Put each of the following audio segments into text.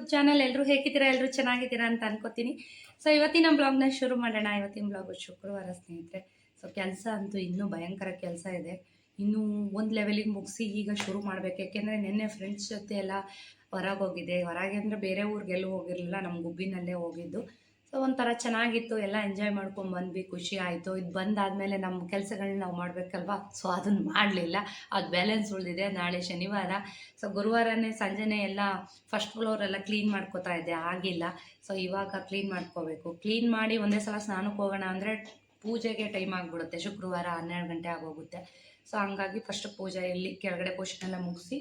YouTube channel. ಎಲ್ಲರೂ ಹೇಗಿದ್ದೀರಾ? ಎಲ್ಲರೂ ಚೆನ್ನಾಗಿದ್ದೀರಾ ಅಂತ ಅನ್ಕೋತೀನಿ. ಸೊ ಇವತ್ತಿನ ಬ್ಲಾಗ್ನ ಶುರು ಮಾಡೋಣ. ಇವತ್ತಿನ ಬ್ಲಾಗು ಶುಕ್ರವಾರ ಸ್ನೇಹಿತರೆ. ಸೊ ಕೆಲಸ ಅಂತೂ ಇನ್ನೂ ಭಯಂಕರ ಕೆಲಸ ಇದೆ. ಇನ್ನೂ ಒಂದು ಲೆವೆಲಿಗೆ ಮುಗಿಸಿ ಈಗ ಶುರು ಮಾಡಬೇಕು. ಯಾಕೆಂದರೆ ನಿನ್ನೆ ಫ್ರೆಂಡ್ಸ್ ಜೊತೆ ಎಲ್ಲ ಹೊರಗೆ ಹೋಗಿದ್ದೆ. ಹೊರಗೆ ಅಂದರೆ ಬೇರೆ ಊರಿಗೆಲ್ಲೂ ಹೋಗಿರಲಿಲ್ಲ, ನಮ್ಮ ಗುಬ್ಬಿನಲ್ಲೇ ಹೋಗಿದ್ದು. ಸೊ ಒಂಥರ ಚೆನ್ನಾಗಿತ್ತು, ಎಲ್ಲ ಎಂಜಾಯ್ ಮಾಡ್ಕೊಂಡು ಬಂದ್ವಿ, ಖುಷಿ ಆಯಿತು. ಇದು ಬಂದಾದಮೇಲೆ ನಮ್ಮ ಕೆಲಸಗಳನ್ನ ನಾವು ಮಾಡಬೇಕಲ್ವ. ಸೊ ಅದನ್ನು ಮಾಡಲಿಲ್ಲ, ಅದು ಬ್ಯಾಲೆನ್ಸ್ ಉಳಿದಿದೆ. ನಾಳೆ ಶನಿವಾರ, ಸೊ ಗುರುವಾರನೇ ಸಂಜೆನೇ ಎಲ್ಲ ಫಸ್ಟ್ ಫ್ಲೋರೆಲ್ಲ ಕ್ಲೀನ್ ಮಾಡ್ಕೋತಾ ಇದ್ದೆ, ಆಗಿಲ್ಲ. ಸೊ ಇವಾಗ ಕ್ಲೀನ್ ಮಾಡ್ಕೋಬೇಕು. ಕ್ಲೀನ್ ಮಾಡಿ ಒಂದೇ ಸಲ ಸ್ನಾನಕ್ಕೆ ಹೋಗೋಣ ಅಂದರೆ ಪೂಜೆಗೆ ಟೈಮ್ ಆಗಿಬಿಡುತ್ತೆ. ಶುಕ್ರವಾರ 12 ಗಂಟೆ ಆಗೋಗುತ್ತೆ. ಸೊ ಹಂಗಾಗಿ ಫಸ್ಟ್ ಪೂಜೆ ಇಲ್ಲಿ ಕೆಳಗಡೆ ಪೋಷಣೆ ಎಲ್ಲ ಮುಗಿಸಿ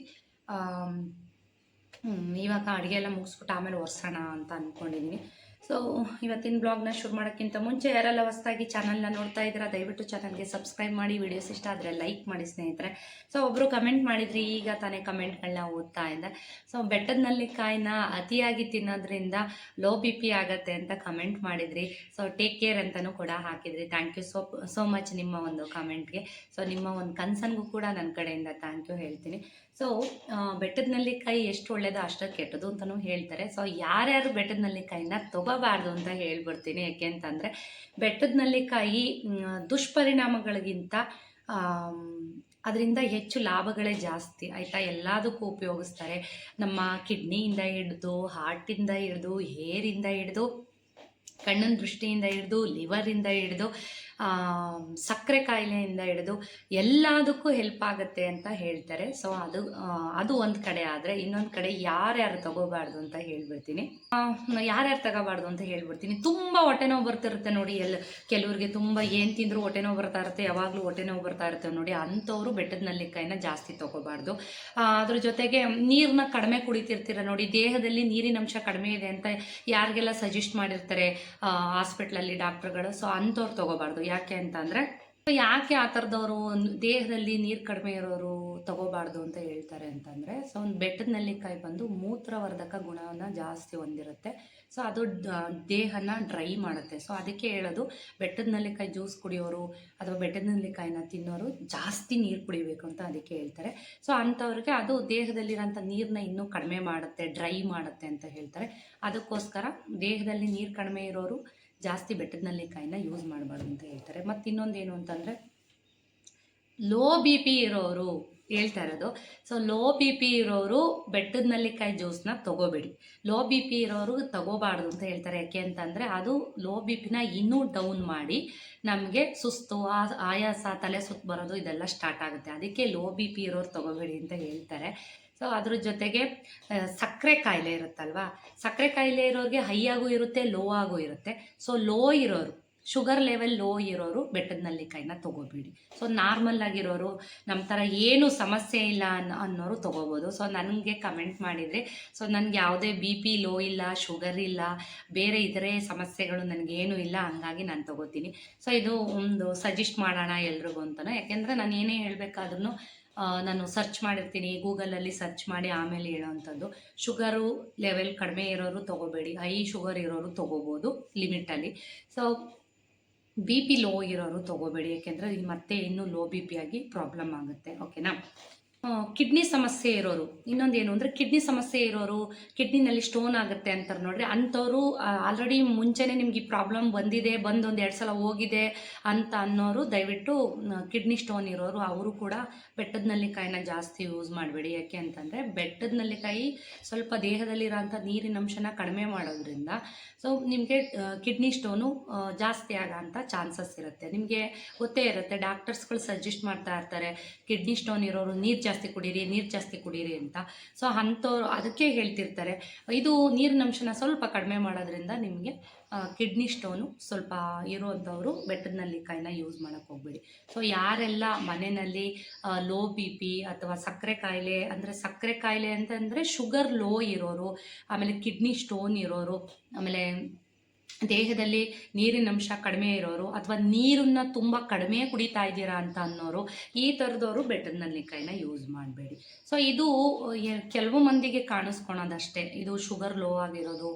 ಇವಾಗ ಅಡುಗೆ ಎಲ್ಲ ಮುಗಿಸ್ಬಿಟ್ಟು ಆಮೇಲೆ ಒರೆಸೋಣ ಅಂತ ಅಂದ್ಕೊಂಡಿದ್ದೀನಿ. ಸೊ ಇವತ್ತಿನ ಬ್ಲಾಗ್ನ ಶುರು ಮಾಡೋಕ್ಕಿಂತ ಮುಂಚೆ ಯಾರೆಲ್ಲ ಹೊಸದಾಗಿ ಚಾನಲ್ನ ನೋಡ್ತಾ ಇದ್ದೀರಾ ದಯವಿಟ್ಟು ಚಾನಲ್ಗೆ ಸಬ್ಸ್ಕ್ರೈಬ್ ಮಾಡಿ, ವಿಡಿಯೋಸ್ ಇಷ್ಟ ಆದರೆ ಲೈಕ್ ಮಾಡಿ ಸ್ನೇಹಿತರೆ. ಸೊ ಒಬ್ಬರು ಕಮೆಂಟ್ ಮಾಡಿದ್ರಿ, ಈಗ ತಾನೇ ಕಮೆಂಟ್ಗಳನ್ನ ಓದ್ತಾ ಇದ್ದೆ. ಸೊ ಬೆಟ್ಟದ ನೆಲ್ಲಿಕಾಯಿನ ಅತಿಯಾಗಿ ತಿನ್ನೋದ್ರಿಂದ ಲೋ ಬಿ ಪಿ ಆಗುತ್ತೆ ಅಂತ ಕಮೆಂಟ್ ಮಾಡಿದ್ರಿ. ಸೊ ಟೇಕ್ ಕೇರ್ ಅಂತಲೂ ಕೂಡ ಹಾಕಿದ್ರಿ. ಥ್ಯಾಂಕ್ ಯು ಸೋ ಮಚ್ ನಿಮ್ಮ ಒಂದು ಕಮೆಂಟ್ಗೆ. ಸೊ ನಿಮ್ಮ ಒಂದು ಕನ್ಸನ್ಗೂ ಕೂಡ ನನ್ನ ಕಡೆಯಿಂದ ಥ್ಯಾಂಕ್ ಯು ಹೇಳ್ತೀನಿ. ಸೊ ಬೆಟ್ಟದ ನೆಲ್ಲಿಕಾಯಿ ಎಷ್ಟು ಒಳ್ಳೆಯದು ಅಷ್ಟು ಕೆಟ್ಟದು ಅಂತಲೂ ಹೇಳ್ತಾರೆ. ಸೊ ಯಾರ್ಯಾರು ಬೆಟ್ಟದ ನೆಲ್ಲಿಕಾಯಿನ ತಗೋಬಾರ್ದು ಅಂತ ಹೇಳ್ಬಿಡ್ತೀನಿ. ಯಾಕೆ ಅಂತಂದರೆ ಬೆಟ್ಟದ ನೆಲ್ಲಿಕಾಯಿ ದುಷ್ಪರಿಣಾಮಗಳಿಗಿಂತ ಅದರಿಂದ ಹೆಚ್ಚು ಲಾಭಗಳೇ ಜಾಸ್ತಿ ಆಯಿತಾ. ಎಲ್ಲದಕ್ಕೂ ಉಪಯೋಗಿಸ್ತಾರೆ. ನಮ್ಮ ಕಿಡ್ನಿಯಿಂದ ಹಿಡಿದು, ಹಾರ್ಟಿಂದ ಹಿಡಿದು, ಹೇರಿಂದ ಹಿಡಿದು, ಕಣ್ಣಿನ ದೃಷ್ಟಿಯಿಂದ ಹಿಡಿದು, ಲಿವರಿಂದ ಹಿಡಿದು, ಸಕ್ಕರೆ ಕಾಯಿಲೆಯಿಂದ ಹಿಡಿದು ಎಲ್ಲದಕ್ಕೂ ಹೆಲ್ಪ್ ಆಗುತ್ತೆ ಅಂತ ಹೇಳ್ತಾರೆ. ಸೊ ಅದು ಒಂದು ಕಡೆ ಆದರೆ, ಇನ್ನೊಂದು ಕಡೆ ಯಾರ್ಯಾರು ತಗೋಬಾರ್ದು ಅಂತ ಹೇಳ್ಬಿಡ್ತೀನಿ. ಯಾರ್ಯಾರು ತಗೋಬಾರ್ದು ಅಂತ ಹೇಳ್ಬಿಡ್ತೀನಿ. ತುಂಬ ಹೊಟ್ಟೆ ನೋವು ಬರ್ತಿರುತ್ತೆ ನೋಡಿ. ಕೆಲವ್ರಿಗೆ ತುಂಬ ಏನು ತಿಂದರೂ ಹೊಟ್ಟೆ ನೋವು ಬರ್ತಾ ಇರುತ್ತೆ, ಯಾವಾಗಲೂ ಹೊಟ್ಟೆ ನೋವು ಬರ್ತಾ ಇರುತ್ತೆ ನೋಡಿ. ಅಂಥವ್ರು ಬೆಟ್ಟದ ನೆಲ್ಲಿಕಾಯಿನ ಜಾಸ್ತಿ ತಗೋಬಾರ್ದು. ಅದ್ರ ಜೊತೆಗೆ ನೀರನ್ನ ಕಡಿಮೆ ಕುಡಿತಿರ್ತೀರ ನೋಡಿ, ದೇಹದಲ್ಲಿ ನೀರಿನ ಅಂಶ ಕಡಿಮೆ ಇದೆ ಅಂತ ಯಾರಿಗೆಲ್ಲ ಸಜೆಸ್ಟ್ ಮಾಡಿರ್ತಾರೆ ಹಾಸ್ಪಿಟ್ಲಲ್ಲಿ ಡಾಕ್ಟ್ರುಗಳು. ಸೊ ಅಂಥವ್ರು ತಗೋಬಾರ್ದು. ಯಾಕೆ ಅಂತಂದರೆ ಯಾಕೆ ಆ ಥರದವರು ದೇಹದಲ್ಲಿ ನೀರು ಕಡಿಮೆ ಇರೋರು ತಗೋಬಾರ್ದು ಅಂತ ಹೇಳ್ತಾರೆ ಅಂತಂದರೆ, ಸೊ ಒಂದು ಬೆಟ್ಟದ ನೆಲ್ಲಿಕಾಯಿ ಬಂದು ಮೂತ್ರವರ್ಧಕ ಗುಣವನ್ನು ಜಾಸ್ತಿ ಹೊಂದಿರುತ್ತೆ. ಸೊ ಅದು ದೇಹನ ಡ್ರೈ ಮಾಡುತ್ತೆ. ಸೊ ಅದಕ್ಕೆ ಹೇಳೋದು, ಬೆಟ್ಟದ ನೆಲ್ಲಿಕಾಯಿ ಜ್ಯೂಸ್ ಕುಡಿಯೋರು ಅಥವಾ ಬೆಟ್ಟದ ನೆಲ್ಲಿಕಾಯಿನ ತಿನ್ನೋರು ಜಾಸ್ತಿ ನೀರು ಕುಡಿಬೇಕು ಅಂತ ಅದಕ್ಕೆ ಹೇಳ್ತಾರೆ. ಸೊ ಅಂಥವ್ರಿಗೆ ಅದು ದೇಹದಲ್ಲಿರೋಂಥ ನೀರನ್ನ ಇನ್ನೂ ಕಡಿಮೆ ಮಾಡುತ್ತೆ, ಡ್ರೈ ಮಾಡುತ್ತೆ ಅಂತ ಹೇಳ್ತಾರೆ. ಅದಕ್ಕೋಸ್ಕರ ದೇಹದಲ್ಲಿ ನೀರು ಕಡಿಮೆ ಇರೋರು ಜಾಸ್ತಿ ಬೆಟ್ಟದ ನೆಲ್ಲಿಕಾಯಿನ ಯೂಸ್ ಮಾಡಬಾರ್ದು ಅಂತ ಹೇಳ್ತಾರೆ. ಮತ್ತು ಇನ್ನೊಂದೇನು ಅಂತಂದರೆ ಲೋ ಬಿ ಪಿ ಇರೋರು ಹೇಳ್ತಾ ಇರೋದು. ಸೊ ಲೋ ಬಿ ಪಿ ಇರೋರು ಬೆಟ್ಟದ ನೆಲ್ಲಿಕಾಯಿ ಜ್ಯೂಸ್ನ ತೊಗೋಬೇಡಿ. ಲೋ ಬಿ ಪಿ ಇರೋರು ತಗೋಬಾರ್ದು ಅಂತ ಹೇಳ್ತಾರೆ. ಯಾಕೆ ಅಂತಂದರೆ ಅದು ಲೋ ಬಿ ಪಿನ ಇನ್ನೂ ಡೌನ್ ಮಾಡಿ ನಮಗೆ ಸುಸ್ತು, ಆಯಾಸ, ತಲೆ ಸುತ್ತು ಬರೋದು ಇದೆಲ್ಲ ಸ್ಟಾರ್ಟ್ ಆಗುತ್ತೆ. ಅದಕ್ಕೆ ಲೋ ಬಿ ಪಿ ಇರೋರು ತೊಗೋಬೇಡಿ ಅಂತ ಹೇಳ್ತಾರೆ. ಸೊ ಅದ್ರ ಜೊತೆಗೆ ಸಕ್ಕರೆ ಕಾಯಿಲೆ ಇರುತ್ತಲ್ವ, ಸಕ್ಕರೆ ಕಾಯಿಲೆ ಇರೋರಿಗೆ ಹೈ ಆಗೂ ಇರುತ್ತೆ, ಲೋ ಆಗೂ ಇರುತ್ತೆ. ಸೊ ಲೋ ಇರೋರು, ಶುಗರ್ ಲೆವೆಲ್ ಲೋ ಇರೋರು ಬೆಟ್ಟದ ನೆಲ್ಲಿಕಾಯಿನ ತೊಗೋಬೇಡಿ. ಸೊ ನಾರ್ಮಲ್ ಆಗಿರೋರು, ನಮ್ಮ ಥರ ಏನು ಸಮಸ್ಯೆ ಇಲ್ಲ ಅನ್ನೋರು ತೊಗೋಬೋದು. ಸೊ ನನಗೆ ಕಮೆಂಟ್ ಮಾಡಿದರೆ, ಸೊ ನನಗೆ ಯಾವುದೇ ಬಿ ಪಿ ಲೋ ಇಲ್ಲ, ಶುಗರ್ ಇಲ್ಲ, ಬೇರೆ ಇತರೆ ಸಮಸ್ಯೆಗಳು ನನಗೇನೂ ಇಲ್ಲ, ಹಂಗಾಗಿ ನಾನು ತೊಗೋತೀನಿ. ಸೊ ಇದು ಒಂದು ಸಜೆಸ್ಟ್ ಮಾಡೋಣ ಎಲ್ರಿಗೂ ಅಂತಲೇ. ಯಾಕೆಂದರೆ ನಾನು ಏನೇ ಹೇಳಬೇಕಾದ್ರೂ ನಾನು ಸರ್ಚ್ ಮಾಡಿರ್ತೀನಿ, ಗೂಗಲಲ್ಲಿ ಸರ್ಚ್ ಮಾಡಿ ಆಮೇಲೆ ಹೇಳೋವಂಥದ್ದು. ಶುಗರು ಲೆವೆಲ್ ಕಡಿಮೆ ಇರೋರು ತೊಗೋಬೇಡಿ, ಹೈ ಶುಗರ್ ಇರೋರು ತೊಗೋಬೋದು ಲಿಮಿಟಲ್ಲಿ. ಸೊ ಬಿ ಪಿ ಲೋ ಇರೋರು ತೊಗೋಬೇಡಿ, ಯಾಕೆಂದರೆ ಈಗ ಮತ್ತೆ ಇನ್ನೂ ಲೋ ಬಿ ಪಿ ಆಗಿ ಪ್ರಾಬ್ಲಮ್ ಆಗುತ್ತೆ. ಓಕೆನಾ. ಕಿಡ್ನಿ ಸಮಸ್ಯೆ ಇರೋರು, ಇನ್ನೊಂದೇನು ಅಂದರೆ ಕಿಡ್ನಿ ಸಮಸ್ಯೆ ಇರೋರು, ಕಿಡ್ನಿನಲ್ಲಿ ಸ್ಟೋನ್ ಆಗುತ್ತೆ ಅಂತಾರೆ ನೋಡ್ರಿ. ಅಂಥವ್ರು ಆಲ್ರೆಡಿ ಮುಂಚೆನೇ ನಿಮ್ಗೆ ಈ ಪ್ರಾಬ್ಲಮ್ ಬಂದಿದೆ, ಬಂದು 1-2 ಸಲ ಹೋಗಿದೆ ಅಂತ ಅನ್ನೋರು ದಯವಿಟ್ಟು ಕಿಡ್ನಿ ಸ್ಟೋನ್ ಇರೋರು ಅವರು ಕೂಡ ಬೆಟ್ಟದ ನೆಲ್ಲಿಕಾಯಿನ ಜಾಸ್ತಿ ಯೂಸ್ ಮಾಡಬೇಡಿ. ಯಾಕೆ ಅಂತಂದರೆ ಬೆಟ್ಟದ ನೆಲ್ಲಿಕಾಯಿ ಸ್ವಲ್ಪ ದೇಹದಲ್ಲಿರೋಂಥ ನೀರಿನ ಅಂಶನ ಕಡಿಮೆ ಮಾಡೋದ್ರಿಂದ ಸೊ ನಿಮಗೆ ಕಿಡ್ನಿ ಸ್ಟೋನು ಜಾಸ್ತಿ ಆಗೋಂಥ ಚಾನ್ಸಸ್ ಇರುತ್ತೆ. ನಿಮಗೆ ಗೊತ್ತೇ ಇರುತ್ತೆ, ಡಾಕ್ಟರ್ಸ್ಗಳು ಸಜೆಸ್ಟ್ ಮಾಡ್ತಾ ಇರ್ತಾರೆ ಕಿಡ್ನಿ ಸ್ಟೋನ್ ಇರೋರು ನೀರು ಜಾಸ್ತಿ ಕುಡೀರಿ ಅಂತ. ಸೊ ಅಂಥವ್ರು ಅದಕ್ಕೆ ಹೇಳ್ತಿರ್ತಾರೆ. ಇದು ನೀರಿನ ಅಂಶನ ಸ್ವಲ್ಪ ಕಡಿಮೆ ಮಾಡೋದ್ರಿಂದ ನಿಮಗೆ ಕಿಡ್ನಿ ಸ್ಟೋನು ಸ್ವಲ್ಪ ಇರುವಂಥವ್ರು ಬೆಟ್ಟದ ನೆಲ್ಲಿಕಾಯಿನ ಯೂಸ್ ಮಾಡೋಕ್ಕೆ ಹೋಗ್ಬೇಡಿ. ಸೊ ಯಾರೆಲ್ಲ ಮನೆಯಲ್ಲಿ ಲೋ ಬಿ ಪಿ ಅಥವಾ ಸಕ್ಕರೆ ಕಾಯಿಲೆ, ಅಂದರೆ ಸಕ್ಕರೆ ಕಾಯಿಲೆ ಅಂತಂದರೆ ಶುಗರ್ ಲೋ ಇರೋರು, ಆಮೇಲೆ ಕಿಡ್ನಿ ಸ್ಟೋನ್ ಇರೋರು, ಆಮೇಲೆ ದೇಹದಲ್ಲಿ ನೀರಿನ ಅಂಶ ಕಡಿಮೆ ಇರೋರು, ಅಥವಾ ನೀರನ್ನ ತುಂಬ ಕಡಿಮೆ ಕುಡಿತಾ ಇದ್ದೀರಾ ಅಂತ ಅನ್ನೋರು, ಈ ಥರದವರು ಬೆಟ್ಟದ ನೆಲ್ಲಿಕಾಯಿನ ಯೂಸ್ ಮಾಡಬೇಡಿ. ಸೊ ಇದು ಕೆಲವು ಮಂದಿಗೆ ಕಾಣಿಸ್ಕೊಳೋದಷ್ಟೇ. ಇದು ಶುಗರ್ ಲೋ ಆಗಿರೋದು,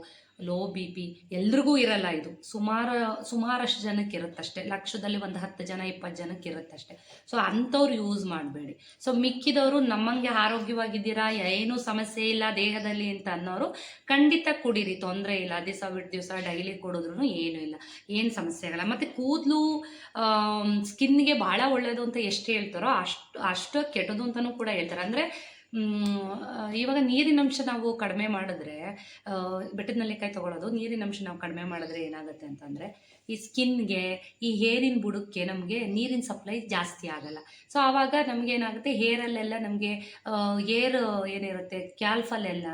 ಲೋ ಬಿ ಪಿ ಎಲ್ರಿಗೂ ಇರಲ್ಲ. ಇದು ಸುಮಾರಷ್ಟು ಜನಕ್ಕೆ ಇರುತ್ತಷ್ಟೇ, ಲಕ್ಷದಲ್ಲಿ ಒಂದು 10 ಜನ 20 ಜನಕ್ಕೆ ಇರುತ್ತಷ್ಟೇ. ಸೊ ಅಂಥವ್ರು ಯೂಸ್ ಮಾಡಬೇಡಿ. ಸೊ ಮಿಕ್ಕಿದವರು ನಮ್ಮಂಗೆ ಆರೋಗ್ಯವಾಗಿದ್ದೀರಾ, ಏನೂ ಸಮಸ್ಯೆ ಇಲ್ಲ ದೇಹದಲ್ಲಿ ಅಂತ ಅನ್ನೋರು ಖಂಡಿತ ಕುಡೀರಿ, ತೊಂದರೆ ಇಲ್ಲ. ದಿವಸ ಬಿಟ್ಟು ದಿವಸ ಡೈಲಿ ಕುಡಿದ್ರೂ ಏನೂ ಇಲ್ಲ, ಏನು ಸಮಸ್ಯೆ ಆಗಲ್ಲ. ಮತ್ತು ಕೂದಲು ಸ್ಕಿನ್ಗೆ ಭಾಳ ಒಳ್ಳೆಯದು ಅಂತ ಎಷ್ಟು ಹೇಳ್ತಾರೋ ಅಷ್ಟು ಕೆಟ್ಟದು ಅಂತಲೂ ಕೂಡ ಹೇಳ್ತಾರೆ. ಅಂದರೆ ಇವಾಗ ನೀರಿನಂಶ ನಾವು ಕಡಿಮೆ ಮಾಡಿದ್ರೆ, ಬೆಟ್ಟದ ನೆಲ್ಲಿಕಾಯಿ ತೊಗೊಳೋದು, ನೀರಿನಂಶ ನಾವು ಕಡಿಮೆ ಮಾಡಿದ್ರೆ ಏನಾಗುತ್ತೆ ಅಂತಂದರೆ ಈ ಸ್ಕಿನ್ಗೆ, ಈ ಹೇರಿನ ಬುಡಕ್ಕೆ ನಮಗೆ ನೀರಿನ ಸಪ್ಲೈ ಜಾಸ್ತಿ ಆಗಲ್ಲ. ಸೊ ಆವಾಗ ನಮಗೇನಾಗುತ್ತೆ, ಹೇರಲ್ಲೆಲ್ಲ ನಮಗೆ ಹೇರ್ ಏನಿರುತ್ತೆ ಕ್ಯಾಲ್ಫಲ್ಲೆಲ್ಲ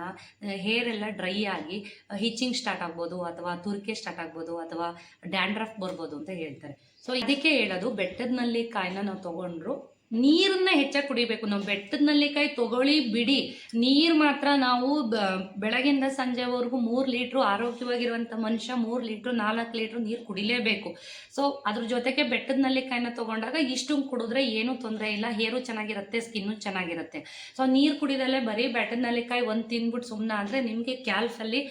ಹೇರೆಲ್ಲ ಡ್ರೈ ಆಗಿ ಹಿಚ್ಚಿಂಗ್ ಸ್ಟಾರ್ಟ್ ಆಗ್ಬೋದು, ಅಥವಾ ತುರಿಕೆ ಸ್ಟಾರ್ಟ್ ಆಗ್ಬೋದು, ಅಥವಾ ಡ್ಯಾಂಡ್ರಫ್ ಬರ್ಬೋದು ಅಂತ ಹೇಳ್ತಾರೆ. ಸೊ ಇದಕ್ಕೆ ಹೇಳೋದು, ಬೆಟ್ಟದ ನೆಲ್ಲಿಕಾಯಿನ ನಾವು ತೊಗೊಂಡ್ರು ನೀರನ್ನ ಹೆಚ್ಚಾಗಿ ಕುಡಿಬೇಕು. ನಾವು ಬೆಟ್ಟದ ನೆಲ್ಲಿಕಾಯಿ ತೊಗೊಳ್ಳಿ ಬಿಡಿ, ನೀರು ಮಾತ್ರ ನಾವು ಬೆಳಗಿಂದ ಸಂಜೆವರೆಗೂ 3 ಲೀಟ್ರು, ಆರೋಗ್ಯವಾಗಿರುವಂಥ ಮನುಷ್ಯ 3 ಲೀಟ್ರು 4 ಲೀಟ್ರು ನೀರು ಕುಡಿಲೇಬೇಕು. ಸೊ ಅದ್ರ ಜೊತೆಗೆ ಬೆಟ್ಟದ ನೆಲ್ಲಿಕಾಯಿನ ತೊಗೊಂಡಾಗ ಇಷ್ಟು ಕುಡಿದ್ರೆ ಏನೂ ತೊಂದರೆ ಇಲ್ಲ, ಹೇರು ಚೆನ್ನಾಗಿರುತ್ತೆ, ಸ್ಕಿನ್ನು ಚೆನ್ನಾಗಿರುತ್ತೆ. ಸೊ ನೀರು ಕುಡಿದಲ್ಲೇ ಬರೀ ಬೆಟ್ಟದ ನೆಲ್ಲಿಕಾಯಿ ಒಂದು ತಿಂದ್ಬಿಟ್ಟು ಸುಮ್ಮನೆ ಆದರೆ ನಿಮಗೆ ಕ್ಯಾಲ್ಫಲ್ಲಿ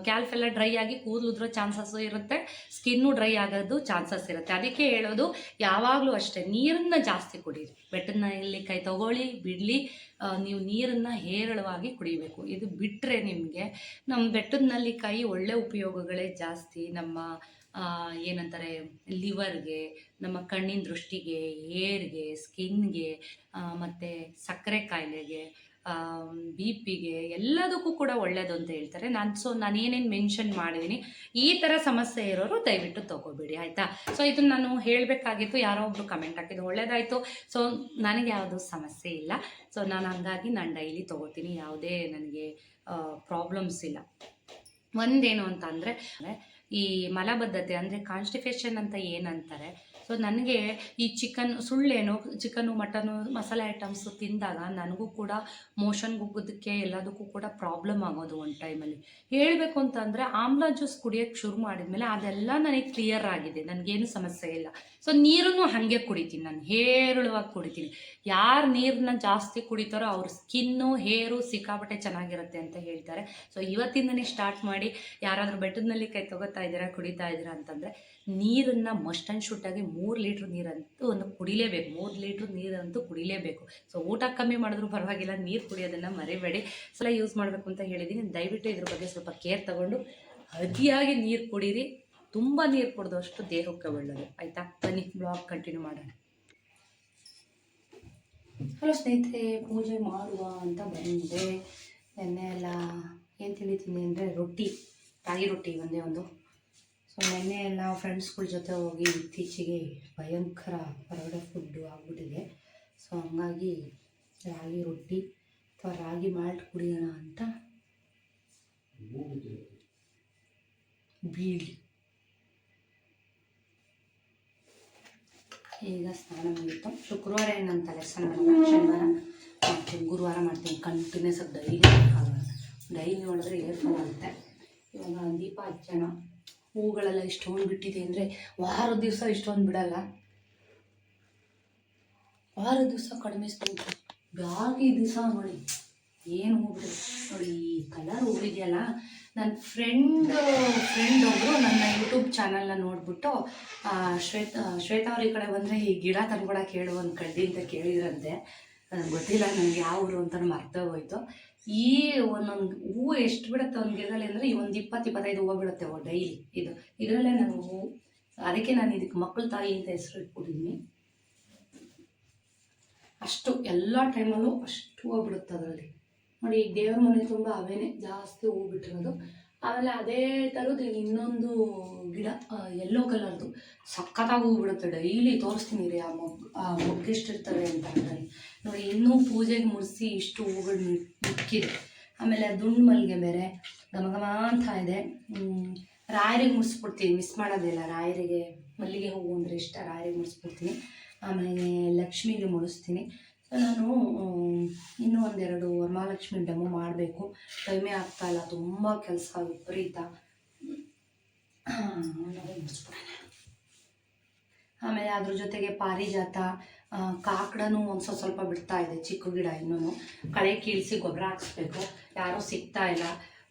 ಕ್ಯಾಲ್ಫೆಲ್ಲ ಡ್ರೈ ಆಗಿ ಕೂದಲು ಚಾನ್ಸಸ್ಸು ಇರುತ್ತೆ, ಸ್ಕಿನ್ನು ಡ್ರೈ ಆಗೋದು ಚಾನ್ಸಸ್ ಇರುತ್ತೆ. ಅದಕ್ಕೆ ಹೇಳೋದು, ಯಾವಾಗಲೂ ಅಷ್ಟೇ ನೀರನ್ನು ಜಾಸ್ತಿ ಕುಡೀರಿ. ಬೆಟ್ಟದ ನೆಲ್ಲಿಕಾಯಿ ತೊಗೊಳ್ಳಿ ಬಿಡಲಿ, ನೀವು ನೀರನ್ನು ಹೇರಳವಾಗಿ ಕುಡಿಬೇಕು. ಇದು ಬಿಟ್ಟರೆ ನಿಮಗೆ ನಮ್ಮ ಬೆಟ್ಟದ ನೆಲ್ಲಿಕಾಯಿ ಒಳ್ಳೆ ಉಪಯೋಗಗಳೇ ಜಾಸ್ತಿ. ನಮ್ಮ ಏನಂತಾರೆ, ಲಿವರ್ಗೆ, ನಮ್ಮ ಕಣ್ಣಿನ ದೃಷ್ಟಿಗೆ, ಹೇರ್ಗೆ, ಸ್ಕಿನ್ಗೆ, ಮತ್ತು ಸಕ್ಕರೆ ಕಾಯಿಲೆಗೆ, ಬಿ ಪಿಗೆ, ಎಲ್ಲದಕ್ಕೂ ಕೂಡ ಒಳ್ಳೆಯದು ಅಂತ ಹೇಳ್ತಾರೆ. ನಾನು ಏನೇನು ಮೆನ್ಷನ್ ಮಾಡಿದ್ದೀನಿ, ಈ ಥರ ಸಮಸ್ಯೆ ಇರೋರು ದಯವಿಟ್ಟು ತೊಗೋಬೇಡಿ, ಆಯಿತಾ. ಸೊ ಇದನ್ನು ನಾನು ಹೇಳಬೇಕಾಗಿತ್ತು, ಯಾರೋ ಒಬ್ಬರು ಕಮೆಂಟ್ ಹಾಕಿದ್ದು ಒಳ್ಳೆಯದಾಯಿತು. ಸೊ ನನಗೆ ಯಾವುದೂ ಸಮಸ್ಯೆ ಇಲ್ಲ. ಸೊ ಹಂಗಾಗಿ ನಾನು ಡೈಲಿ ತೊಗೋತೀನಿ, ಯಾವುದೇ ನನಗೆ ಪ್ರಾಬ್ಲಮ್ಸ್ ಇಲ್ಲ. ಒಂದೇನು ಅಂತ ಅಂದರೆ, ಈ ಮಲಬದ್ಧತೆ ಅಂದರೆ ಕಾನ್ಸ್ಟಿಪೇಷನ್ ಅಂತ ಏನಂತಾರೆ. ಸೊ ನನಗೆ ಈ ಚಿಕನ್ನು ಮಟನು ಮಸಾಲೆ ಐಟಮ್ಸು ತಿಂದಾಗ ನನಗೂ ಕೂಡ ಮೋಷನ್ ಹೋಗೋದಕ್ಕೆ ಎಲ್ಲದಕ್ಕೂ ಕೂಡ ಪ್ರಾಬ್ಲಮ್ ಆಗೋದು. ಒಂದು ಟೈಮಲ್ಲಿ ಹೇಳಬೇಕು ಅಂತಂದರೆ ಆಮ್ಲ ಜ್ಯೂಸ್ ಕುಡಿಯೋಕ್ಕೆ ಶುರು ಮಾಡಿದ್ಮೇಲೆ ಅದೆಲ್ಲ ನನಗೆ ಕ್ಲಿಯರ್ ಆಗಿದೆ, ನನಗೇನು ಸಮಸ್ಯೆ ಇಲ್ಲ. ಸೊ ನೀರನ್ನು ಹಾಗೆ ಕುಡಿತೀನಿ, ನಾನು ಹೇರಳವಾಗಿ ಕುಡಿತೀನಿ. ಯಾರು ನೀರನ್ನ ಜಾಸ್ತಿ ಕುಡಿತಾರೋ ಅವ್ರ ಸ್ಕಿನ್ನು, ಹೇರು ಸಿಕ್ಕಾಪಟ್ಟೆ ಚೆನ್ನಾಗಿರುತ್ತೆ ಅಂತ ಹೇಳ್ತಾರೆ. ಸೊ ಇವತ್ತಿಂದನೇ ಸ್ಟಾರ್ಟ್ ಮಾಡಿ. ಯಾರಾದರೂ ಬೆಟ್ಟದ ನೆಲ್ಲಿಕಾಯಿ ತೊಗೋತಾ ಇದ್ದೀರಾ, ಕುಡಿತಾ ಇದ್ದೀರಾ ಅಂತಂದರೆ ನೀರನ್ನು ಮಸ್ಟ್ ಆ್ಯಂಡ್ ಶುಡ್ಡಾಗಿ 3 ಲೀಟ್ರ್ ನೀರಂತೂ ಕುಡಿಲೇಬೇಕು, 3 ಲೀಟ್ರ್ ನೀರಂತೂ ಕುಡಿಲೇಬೇಕು. ಸೊ ಊಟ ಕಮ್ಮಿ ಮಾಡಿದ್ರೂ ಪರವಾಗಿಲ್ಲ, ನೀರು ಕುಡಿಯೋದನ್ನು ಮರಿಬೇಡಿ. ಸಲ ಯೂಸ್ ಮಾಡಬೇಕು ಅಂತ ಹೇಳಿದ್ದೀನಿ. ದಯವಿಟ್ಟು ಇದ್ರ ಬಗ್ಗೆ ಸ್ವಲ್ಪ ಕೇರ್ ತಗೊಂಡು ಅತಿಯಾಗಿ ನೀರು ಕುಡೀರಿ. ತುಂಬ ನೀರು ಕುಡಿದಷ್ಟು ದೇಹಕ್ಕೆ ಒಳ್ಳೆಯದು, ಆಯಿತಾ. ಬನ್ನಿ ಬ್ಲಾಗ್ ಕಂಟಿನ್ಯೂ ಮಾಡೋಣ. ಹಲೋ ಸ್ನೇಹಿತರೆ, ಪೂಜೆ ಮಾಡುವ ಅಂತ ಬಂದೆ. ನೆನ್ನೆ ಎಲ್ಲ ಏನು ತಿಂತೀನಿ ಅಂದರೆ ರಾಗಿ ರೊಟ್ಟಿ ಒಂದೇ ಒಂದು. ಸೊ ನೆನ್ನೆ ಎಲ್ಲ ಫ್ರೆಂಡ್ಸ್ಗಳ ಜೊತೆ ಹೋಗಿ ಇತ್ತೀಚೆಗೆ ಭಯಂಕರ ಹೊರಗಡೆ ಫುಡ್ಡು ಆಗ್ಬಿಟ್ಟಿದೆ. ಸೊ ಹಂಗಾಗಿ ರಾಗಿ ರೊಟ್ಟಿ ಅಥವಾ ರಾಗಿ ಮಾಲ್ಟ್ ಕುಡಿಯೋಣ ಅಂತ ಬೀಳಿ. ಈಗ ಸ್ನಾನ ಮುಗಿತು. ಶುಕ್ರವಾರ ಏನಂತ ಲೆಸನ್ ಮಾಡಲ್ಲ, ಶನಿವಾರ ಮಾಡ್ತೀನಿ, ಗುರುವಾರ ಮಾಡ್ತೀನಿ. ಕಂಟಿನ್ಯೂಸ್ ಆಗಿ ಡೈಲಿ ನೋಡಿದ್ರೆ ಏರ್ಫಾಲ್ ಆಗುತ್ತೆ. ಇವಾಗ ದೀಪ ಹಚ್ಚೋಣ. ಹೂಗಳೆಲ್ಲ ಇಷ್ಟೊಂದು ಬಿಟ್ಟಿದೆ ಅಂದರೆ ವಾರದ ದಿವಸ ಇಷ್ಟೊಂದು ಬಿಡಲ್ಲ, ವಾರದ ದಿವಸ ಕಡಿಮೆ ಸ್ನೇಹಿತರೆ. ಬ್ಯಾಗಿ ದಿವಸ ನೋಡಿ ಏನು ಹೂಬಿಡಿ ನೋಡಿ, ಈ ಕಲರ್ ಹೂವಿದೆಯಲ್ಲ. ನನ್ನ ಫ್ರೆಂಡ್ ಒಬ್ಬರು ನನ್ನ ಯೂಟ್ಯೂಬ್ ಚಾನಲ್ನ ನೋಡಿಬಿಟ್ಟು ಶ್ವೇತಾ ಅವ್ರ ಈ ಕಡೆ ಬಂದರೆ ಈ ಗಿಡ ತಂದ್ಕೊಡಕ್ಕೆ ಹೇಳು ಒಂದು ಕಡ್ಡಿ ಅಂತ ಕೇಳಿದ್ರಂತೆ. ಗೊತ್ತಿಲ್ಲ ನನಗೆ ಯಾವ ಊರು ಅಂತ ಮರ್ತೋಗೋಯ್ತು. ಈ ಒಂದೊಂದು ಹೂವು ಎಷ್ಟು ಬಿಡುತ್ತೆ ಒಂದು ಗಿಡದಲ್ಲಿ ಅಂದರೆ ಈ ಒಂದು 20-25 ಹೂವು ಬಿಡುತ್ತೆ ಡೈಲಿ. ಇದರಲ್ಲೇ ನಾನು ಹೂವು, ಅದಕ್ಕೆ ನಾನು ಇದಕ್ಕೆ ಮಕ್ಕಳ ತಾಯಿ ಅಂತ ಹೆಸರು ಇಟ್ಬಿಟ್ಟಿದ್ದೀನಿ. ಅಷ್ಟು ಎಲ್ಲ ಟೈಮಲ್ಲೂ ಅಷ್ಟು ಹೂವು ಬಿಡುತ್ತೆ ಅದರಲ್ಲಿ ನೋಡಿ. ಈಗ ದೇವ್ರ ಮನೆ ತುಂಬ ಅವೇನೇ ಜಾಸ್ತಿ ಹೂವು ಬಿಟ್ಟಿರೋದು. ಆಮೇಲೆ ಅದೇ ಥರದ್ದು ಇನ್ನೊಂದು ಗಿಡ ಯೆಲ್ಲೋ ಕಲರ್ದು ಸಖತ್ತಾಗಿ ಹೂವು ಬಿಡುತ್ತೆ. ಡೈಲಿ ತೋರಿಸ್ತೀನಿ ರೀ ಆ ಮೊಗ್ಗು ಎಷ್ಟಿರ್ತವೆ ಅಂತ ಹೇಳಿ ನೋಡಿ. ಇನ್ನೂ ಪೂಜೆಗೆ ಮುಡಿಸಿ ಇಷ್ಟು ಹೂವುಗಳು ಮಿಕ್ಕಿದೆ. ಆಮೇಲೆ ದುಂಡು ಮಲ್ಲಿಗೆ ಬೇರೆ ಘಮ ಅಂತ ಇದೆ. ರಾಯರಿಗೆ ಮುಡಿಸ್ಬಿಡ್ತೀನಿ, ಮಿಸ್ ಮಾಡೋದಿಲ್ಲ. ರಾಯರಿಗೆ ಮಲ್ಲಿಗೆ ಹೂವು ಅಂದರೆ ಇಷ್ಟ, ರಾಯರಿಗೆ ಮುಡಿಸ್ಬಿಡ್ತೀನಿ. ಆಮೇಲೆ ಲಕ್ಷ್ಮಿಗೆ ಮುಡಿಸ್ತೀನಿ. ನಾನು ಇನ್ನೂ 1-2 ವರಮಹಾಲಕ್ಷ್ಮಿ ಡೆಮೋ ಮಾಡಬೇಕು, ಟೈಮೇ ಆಗ್ತಾಯಿಲ್ಲ, ತುಂಬ ಕೆಲಸ ವಿಪರೀತ. ಆಮೇಲೆ ಅದ್ರ ಜೊತೆಗೆ ಪಾರಿಜಾತ, ಕಾಕಡನೂ ಒಂದು ಸ್ವಲ್ಪ ಬಿಡ್ತಾ ಇದೆ, ಚಿಕ್ಕ ಗಿಡ. ಇನ್ನೂ ಕಳೆ ಕೀಳಿಸಿ ಗೊಬ್ಬರ ಹಾಕ್ಸ್ಬೇಕು, ಯಾರೂ ಸಿಗ್ತಾ ಇಲ್ಲ.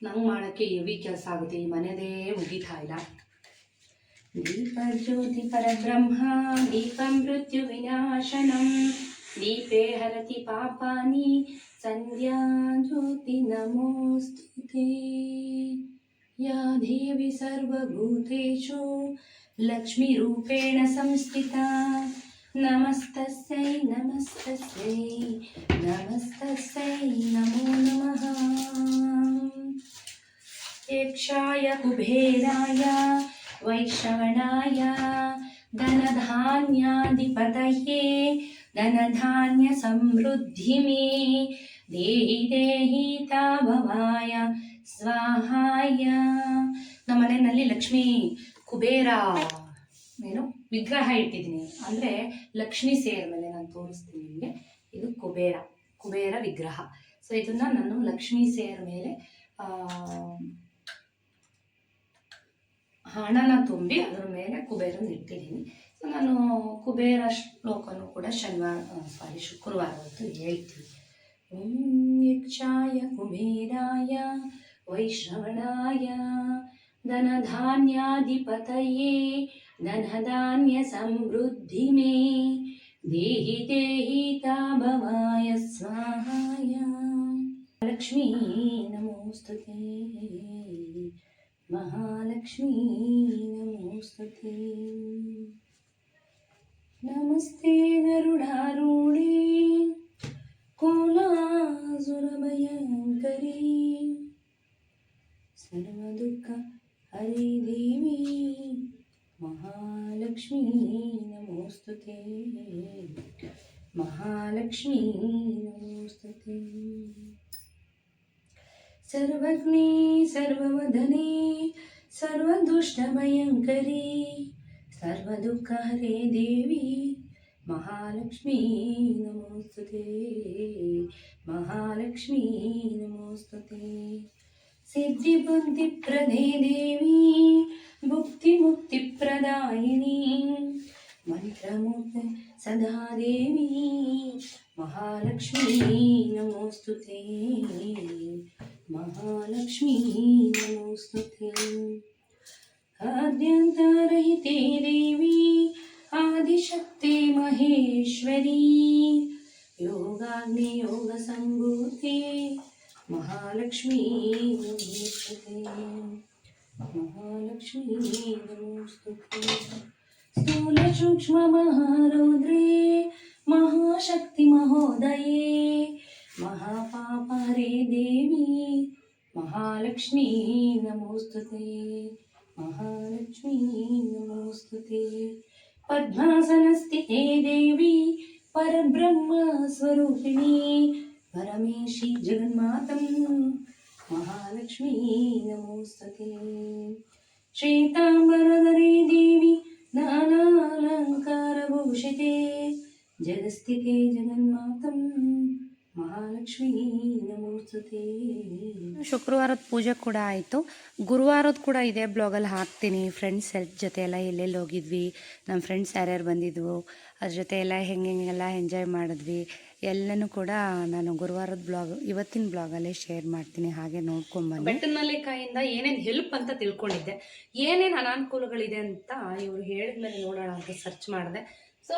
ನಂಗೆ ಮಾಡೋಕ್ಕೆ ಹೆವಿ ಕೆಲಸ ಆಗುತ್ತೆ, ಈ ಮನೆಯದೇ ಮುಗಿತಾ ಇಲ್ಲ. ದೀಪ ಜ್ಯೋತಿ ಪರಬ್ರಹ್ಮ ದೀಪಂ ಮೃತ್ಯು ವಿನಾಶನಂ ದೀಪೇ ಹರತಿ ಪಾಪಾನಿ ಸಂಧ್ಯಾ ಜ್ಯೋತಿ ನಮೋಸ್ತುತೆ. ಯಾ ದೇವಿ ಸರ್ವಭೂತೇಷು ಲಕ್ಷ್ಮೀರೂಪೇಣ ಸಂಸ್ಥಿತಾ ನಮಸ್ತಸ್ಯೈ ನಮಸ್ತಸ್ಯೈ ನಮಸ್ತಸ್ಯೈ ನಮೋ ನಮಃ. ಯಕ್ಷಾಯ ಕುಬೇರಾಯ ವೈಶ್ರವಣಾಯ ಧನಧಾನ್ಯಾಧಿಪತಯೇ ಧನಧಾನ್ಯ ಸಮೃದ್ಧಿ ಮೇ ದೇಹಿ ದೇಹಿ ತಾಭವಾಯ ಸ್ವಾಹಾಯ. ನಮ್ಮ ಮನೆಯಲ್ಲಿ ಲಕ್ಷ್ಮೀ ಕುಬೇರ ಏನು ವಿಗ್ರಹ ಇಟ್ಟಿದ್ದೀನಿ, ಅಂದರೆ ಲಕ್ಷ್ಮೀ ಸೇರ್ ಮೇಲೆ ನಾನು ತೋರಿಸ್ತೀನಿ ನಿಮಗೆ. ಇದು ಕುಬೇರ ವಿಗ್ರಹ. ಸೊ ಇದನ್ನು ನಾನು ಲಕ್ಷ್ಮೀ ಸೇರ್ ಮೇಲೆ ಹಣನ ತುಂಬಿ ಅದರ ಮೇಲೆ ಕುಬೇರನ ಇಟ್ಟಿದ್ದೀನಿ. ಸೊ ನಾನು ಕುಬೇರ ಶ್ಲೋಕನೂ ಕೂಡ ಶುಕ್ರವಾರ ಹೊತ್ತು ಹೇಳ್ತೀನಿ. ಓಂ ಯಕ್ಷಾಯ ಕುಬೇರಾಯ ವೈಶ್ರವಣಾಯ ಧನಧಾನ್ಯಾಧಿಪತಯೇ ಧನಧಾನ್ಯ ಸಮೃದ್ಧಿ ಮೇ ದೇಹಿ ದೇಹಿ ತಾಭವಾಯ ಸ್ವಾಹಾಯ. ಲಕ್ಷ್ಮೀ ನಮೋಸ್ತುತೇ ಮಹಾಲಕ್ಷ್ಮೀ ನಮೋಸ್ತುತೇ. ನಮಸ್ತೆ ಗರುಡಾರೂಢೇ ಕೋಲಾಸುರಭಯಂಕರೀ ಸರ್ವದುಃಖ ಹರೇ ದೇವಿ ಮಹಾಲಕ್ಷ್ಮೀ ನಮೋಸ್ತುತೇ ಮಹಾಲಕ್ಷ್ಮೀ ನಮೋಸ್ತುತೇ. ಸರ್ವಜ್ಞೇ ಸರ್ವವದನೇ ಸರ್ವದುಷ್ಟಭಯಂಕರೀ ಸರ್ವದುಃಖ ಹರೇ ದೇವಿ ಮಹಾಲಕ್ಷ್ಮೀ ನಮೋಸ್ತುತೇ ಮಹಾಲಕ್ಷ್ಮೀ ನಮೋಸ್ತುತೇ. ಸಿದ್ಧಿ ಬುದ್ಧಿ ಪ್ರದೇ ದೇವಿ ಭುಕ್ತಿ ಮುಕ್ತಿ ಪ್ರದಾಯಿನಿ ಮಂತ್ರಮೂರ್ತಿ ಸದಾ ದೇವಿ ಮಹಾಲಕ್ಷ್ಮೀ ನಮೋಸ್ತುತೇ ಮಹಾಲಕ್ಷ್ಮೀ ನಮೋಸ್ತುತೇ. ಆದ್ಯಂತರಹಿತೆ ದೇವಿ ಆದಿಶಕ್ತಿ ಮಹೇಶ್ವರಿ ಯೋಗಾಗ್ನಿ ಯೋಗ ಸಂಭೂತಿ ಮಹಾಲಕ್ಷ್ಮೀ ನಮೋಸ್ತುತೇ ಮಹಾಲಕ್ಷ್ಮೀ ನಮೋಸ್ತುತೇ. ಸ್ಥೂಲ ಸೂಕ್ಷ್ಮ ಮಹಾರೌದ್ರೇ ಮಹಾಶಕ್ತಿ ಮಹೋದಯೇ ಮಹಾಪಾಪ ಹರೇ ದೇವಿ ಮಹಾಲಕ್ಷ್ಮೀ ನಮೋಸ್ತುತೇ ಮಹಾಲಕ್ಷ್ಮೀ ನಮೋಸ್ತುತೇ. ಪದ್ಮಾಸನಸ್ಥಿತೇ ದೇವಿ ಪರಬ್ರಹ್ಮ ಸ್ವರೂಪಿಣಿ ಪರಮೇಶಿ ಜಗನ್ಮಾತಂ ಮಹಾಲಕ್ಷ್ಮೀ ನಮೋಸ್ತುತೇ. ಶ್ವೇತಾಂಬರಧರೇ ದೇವಿ ನಾನಾಲಂಕಾರಭೂಷಿತೆ ಜಗಸ್ಥಿತೆ ಜಗನ್ಮಾತಂ ಮಹಾಲಕ್ಷ್ಮೀ ನಮೋಸ್ತುತೇ. ಶುಕ್ರವಾರದ ಪೂಜೆ ಕೂಡ ಆಯಿತು. ಗುರುವಾರದ ಕೂಡ ಇದೇ ಬ್ಲಾಗಲ್ಲಿ ಹಾಕ್ತೀನಿ. ಫ್ರೆಂಡ್ಸ್ ಜೊತೆ ಎಲ್ಲ ಎಲ್ಲೆಲ್ಲಿ ಹೋಗಿದ್ವಿ, ನಮ್ಮ ಫ್ರೆಂಡ್ಸ್ ಯಾರ್ಯಾರು ಬಂದಿದ್ವು, ಅದ್ರ ಜೊತೆ ಎಲ್ಲ ಹೆಂಗೆಲ್ಲ ಎಂಜಾಯ್ ಮಾಡಿದ್ವಿ ಎಲ್ಲನೂ ಕೂಡ ನಾನು ಗುರುವಾರದ ಬ್ಲಾಗ್ ಇವತ್ತಿನ ಬ್ಲಾಗಲ್ಲೇ ಶೇರ್ ಮಾಡ್ತೀನಿ. ಹಾಗೆ ನೋಡ್ಕೊಂಬಂದು ಬೆಟ್ಟನಲ್ಲಿಕಾಯಿಂದ ಏನೇನು ಹೆಲ್ಪ್ ಅಂತ ತಿಳ್ಕೊಂಡಿದ್ದೆ, ಏನೇನು ಅನಾನುಕೂಲಗಳಿದೆ ಅಂತ ಇವರು ಹೇಳಿದ್ಮೇಲೆ ನೋಡೋಣ ಅಂತ ಸರ್ಚ್ ಮಾಡಿದೆ. ಸೊ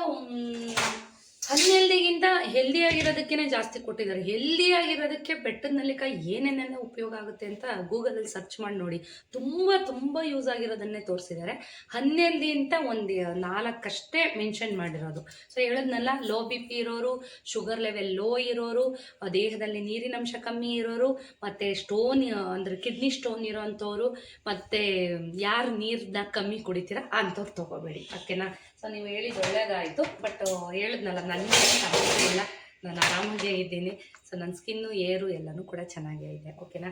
ಅನ್ಹೆಲ್ದಿಗಿಂತ ಹೆಲ್ದಿಯಾಗಿರೋದಕ್ಕೇ ಜಾಸ್ತಿ ಕೊಟ್ಟಿದ್ದಾರೆ. ಹೆಲ್ದಿಯಾಗಿರೋದಕ್ಕೆ ಬೆಟ್ಟದ ನೆಲ್ಲಿಕಾಯಿ ಏನೇನೆಲ್ಲ ಉಪಯೋಗ ಆಗುತ್ತೆ ಅಂತ ಗೂಗಲಲ್ಲಿ ಸರ್ಚ್ ಮಾಡಿ ನೋಡಿ, ತುಂಬ ಯೂಸ್ ಆಗಿರೋದನ್ನೇ ತೋರಿಸಿದ್ದಾರೆ. ಅನ್ಹೆಲ್ದಿ ಅಂತ ಒಂದು 4 ಅಷ್ಟೇ ಮೆನ್ಷನ್ ಮಾಡಿರೋದು. ಸೊ ಹೇಳಿದ್ನಲ್ಲ, ಲೋ BP ಇರೋರು, ಶುಗರ್ ಲೆವೆಲ್ ಲೋ ಇರೋರು, ದೇಹದಲ್ಲಿ ನೀರಿನಂಶ ಕಮ್ಮಿ ಇರೋರು, ಮತ್ತು ಸ್ಟೋನ್ ಅಂದರೆ ಕಿಡ್ನಿ ಸ್ಟೋನ್ ಇರೋವಂಥವ್ರು, ಮತ್ತು ಯಾರು ನೀರನ್ನ ಕಮ್ಮಿ ಕುಡಿತೀರ ಅಂಥವ್ರು ತೊಗೋಬೇಡಿ, ಓಕೆನಾ. ಸೊ ನೀವು ಹೇಳಿದ್ದು ಒಳ್ಳೆಯದಾಯಿತು. ಬಟ್ ಹೇಳಿದ್ನಲ್ಲ, ನನಗೆ ಸಮಸ್ಯೆ ಇಲ್ಲ, ನಾನು ಆರಾಮಾಗೇ ಇದ್ದೀನಿ. ಸೊ ನನ್ನ ಸ್ಕಿನ್ನು ಏರು ಎಲ್ಲನೂ ಕೂಡ ಚೆನ್ನಾಗೇ ಇದೆ, ಓಕೆನಾ.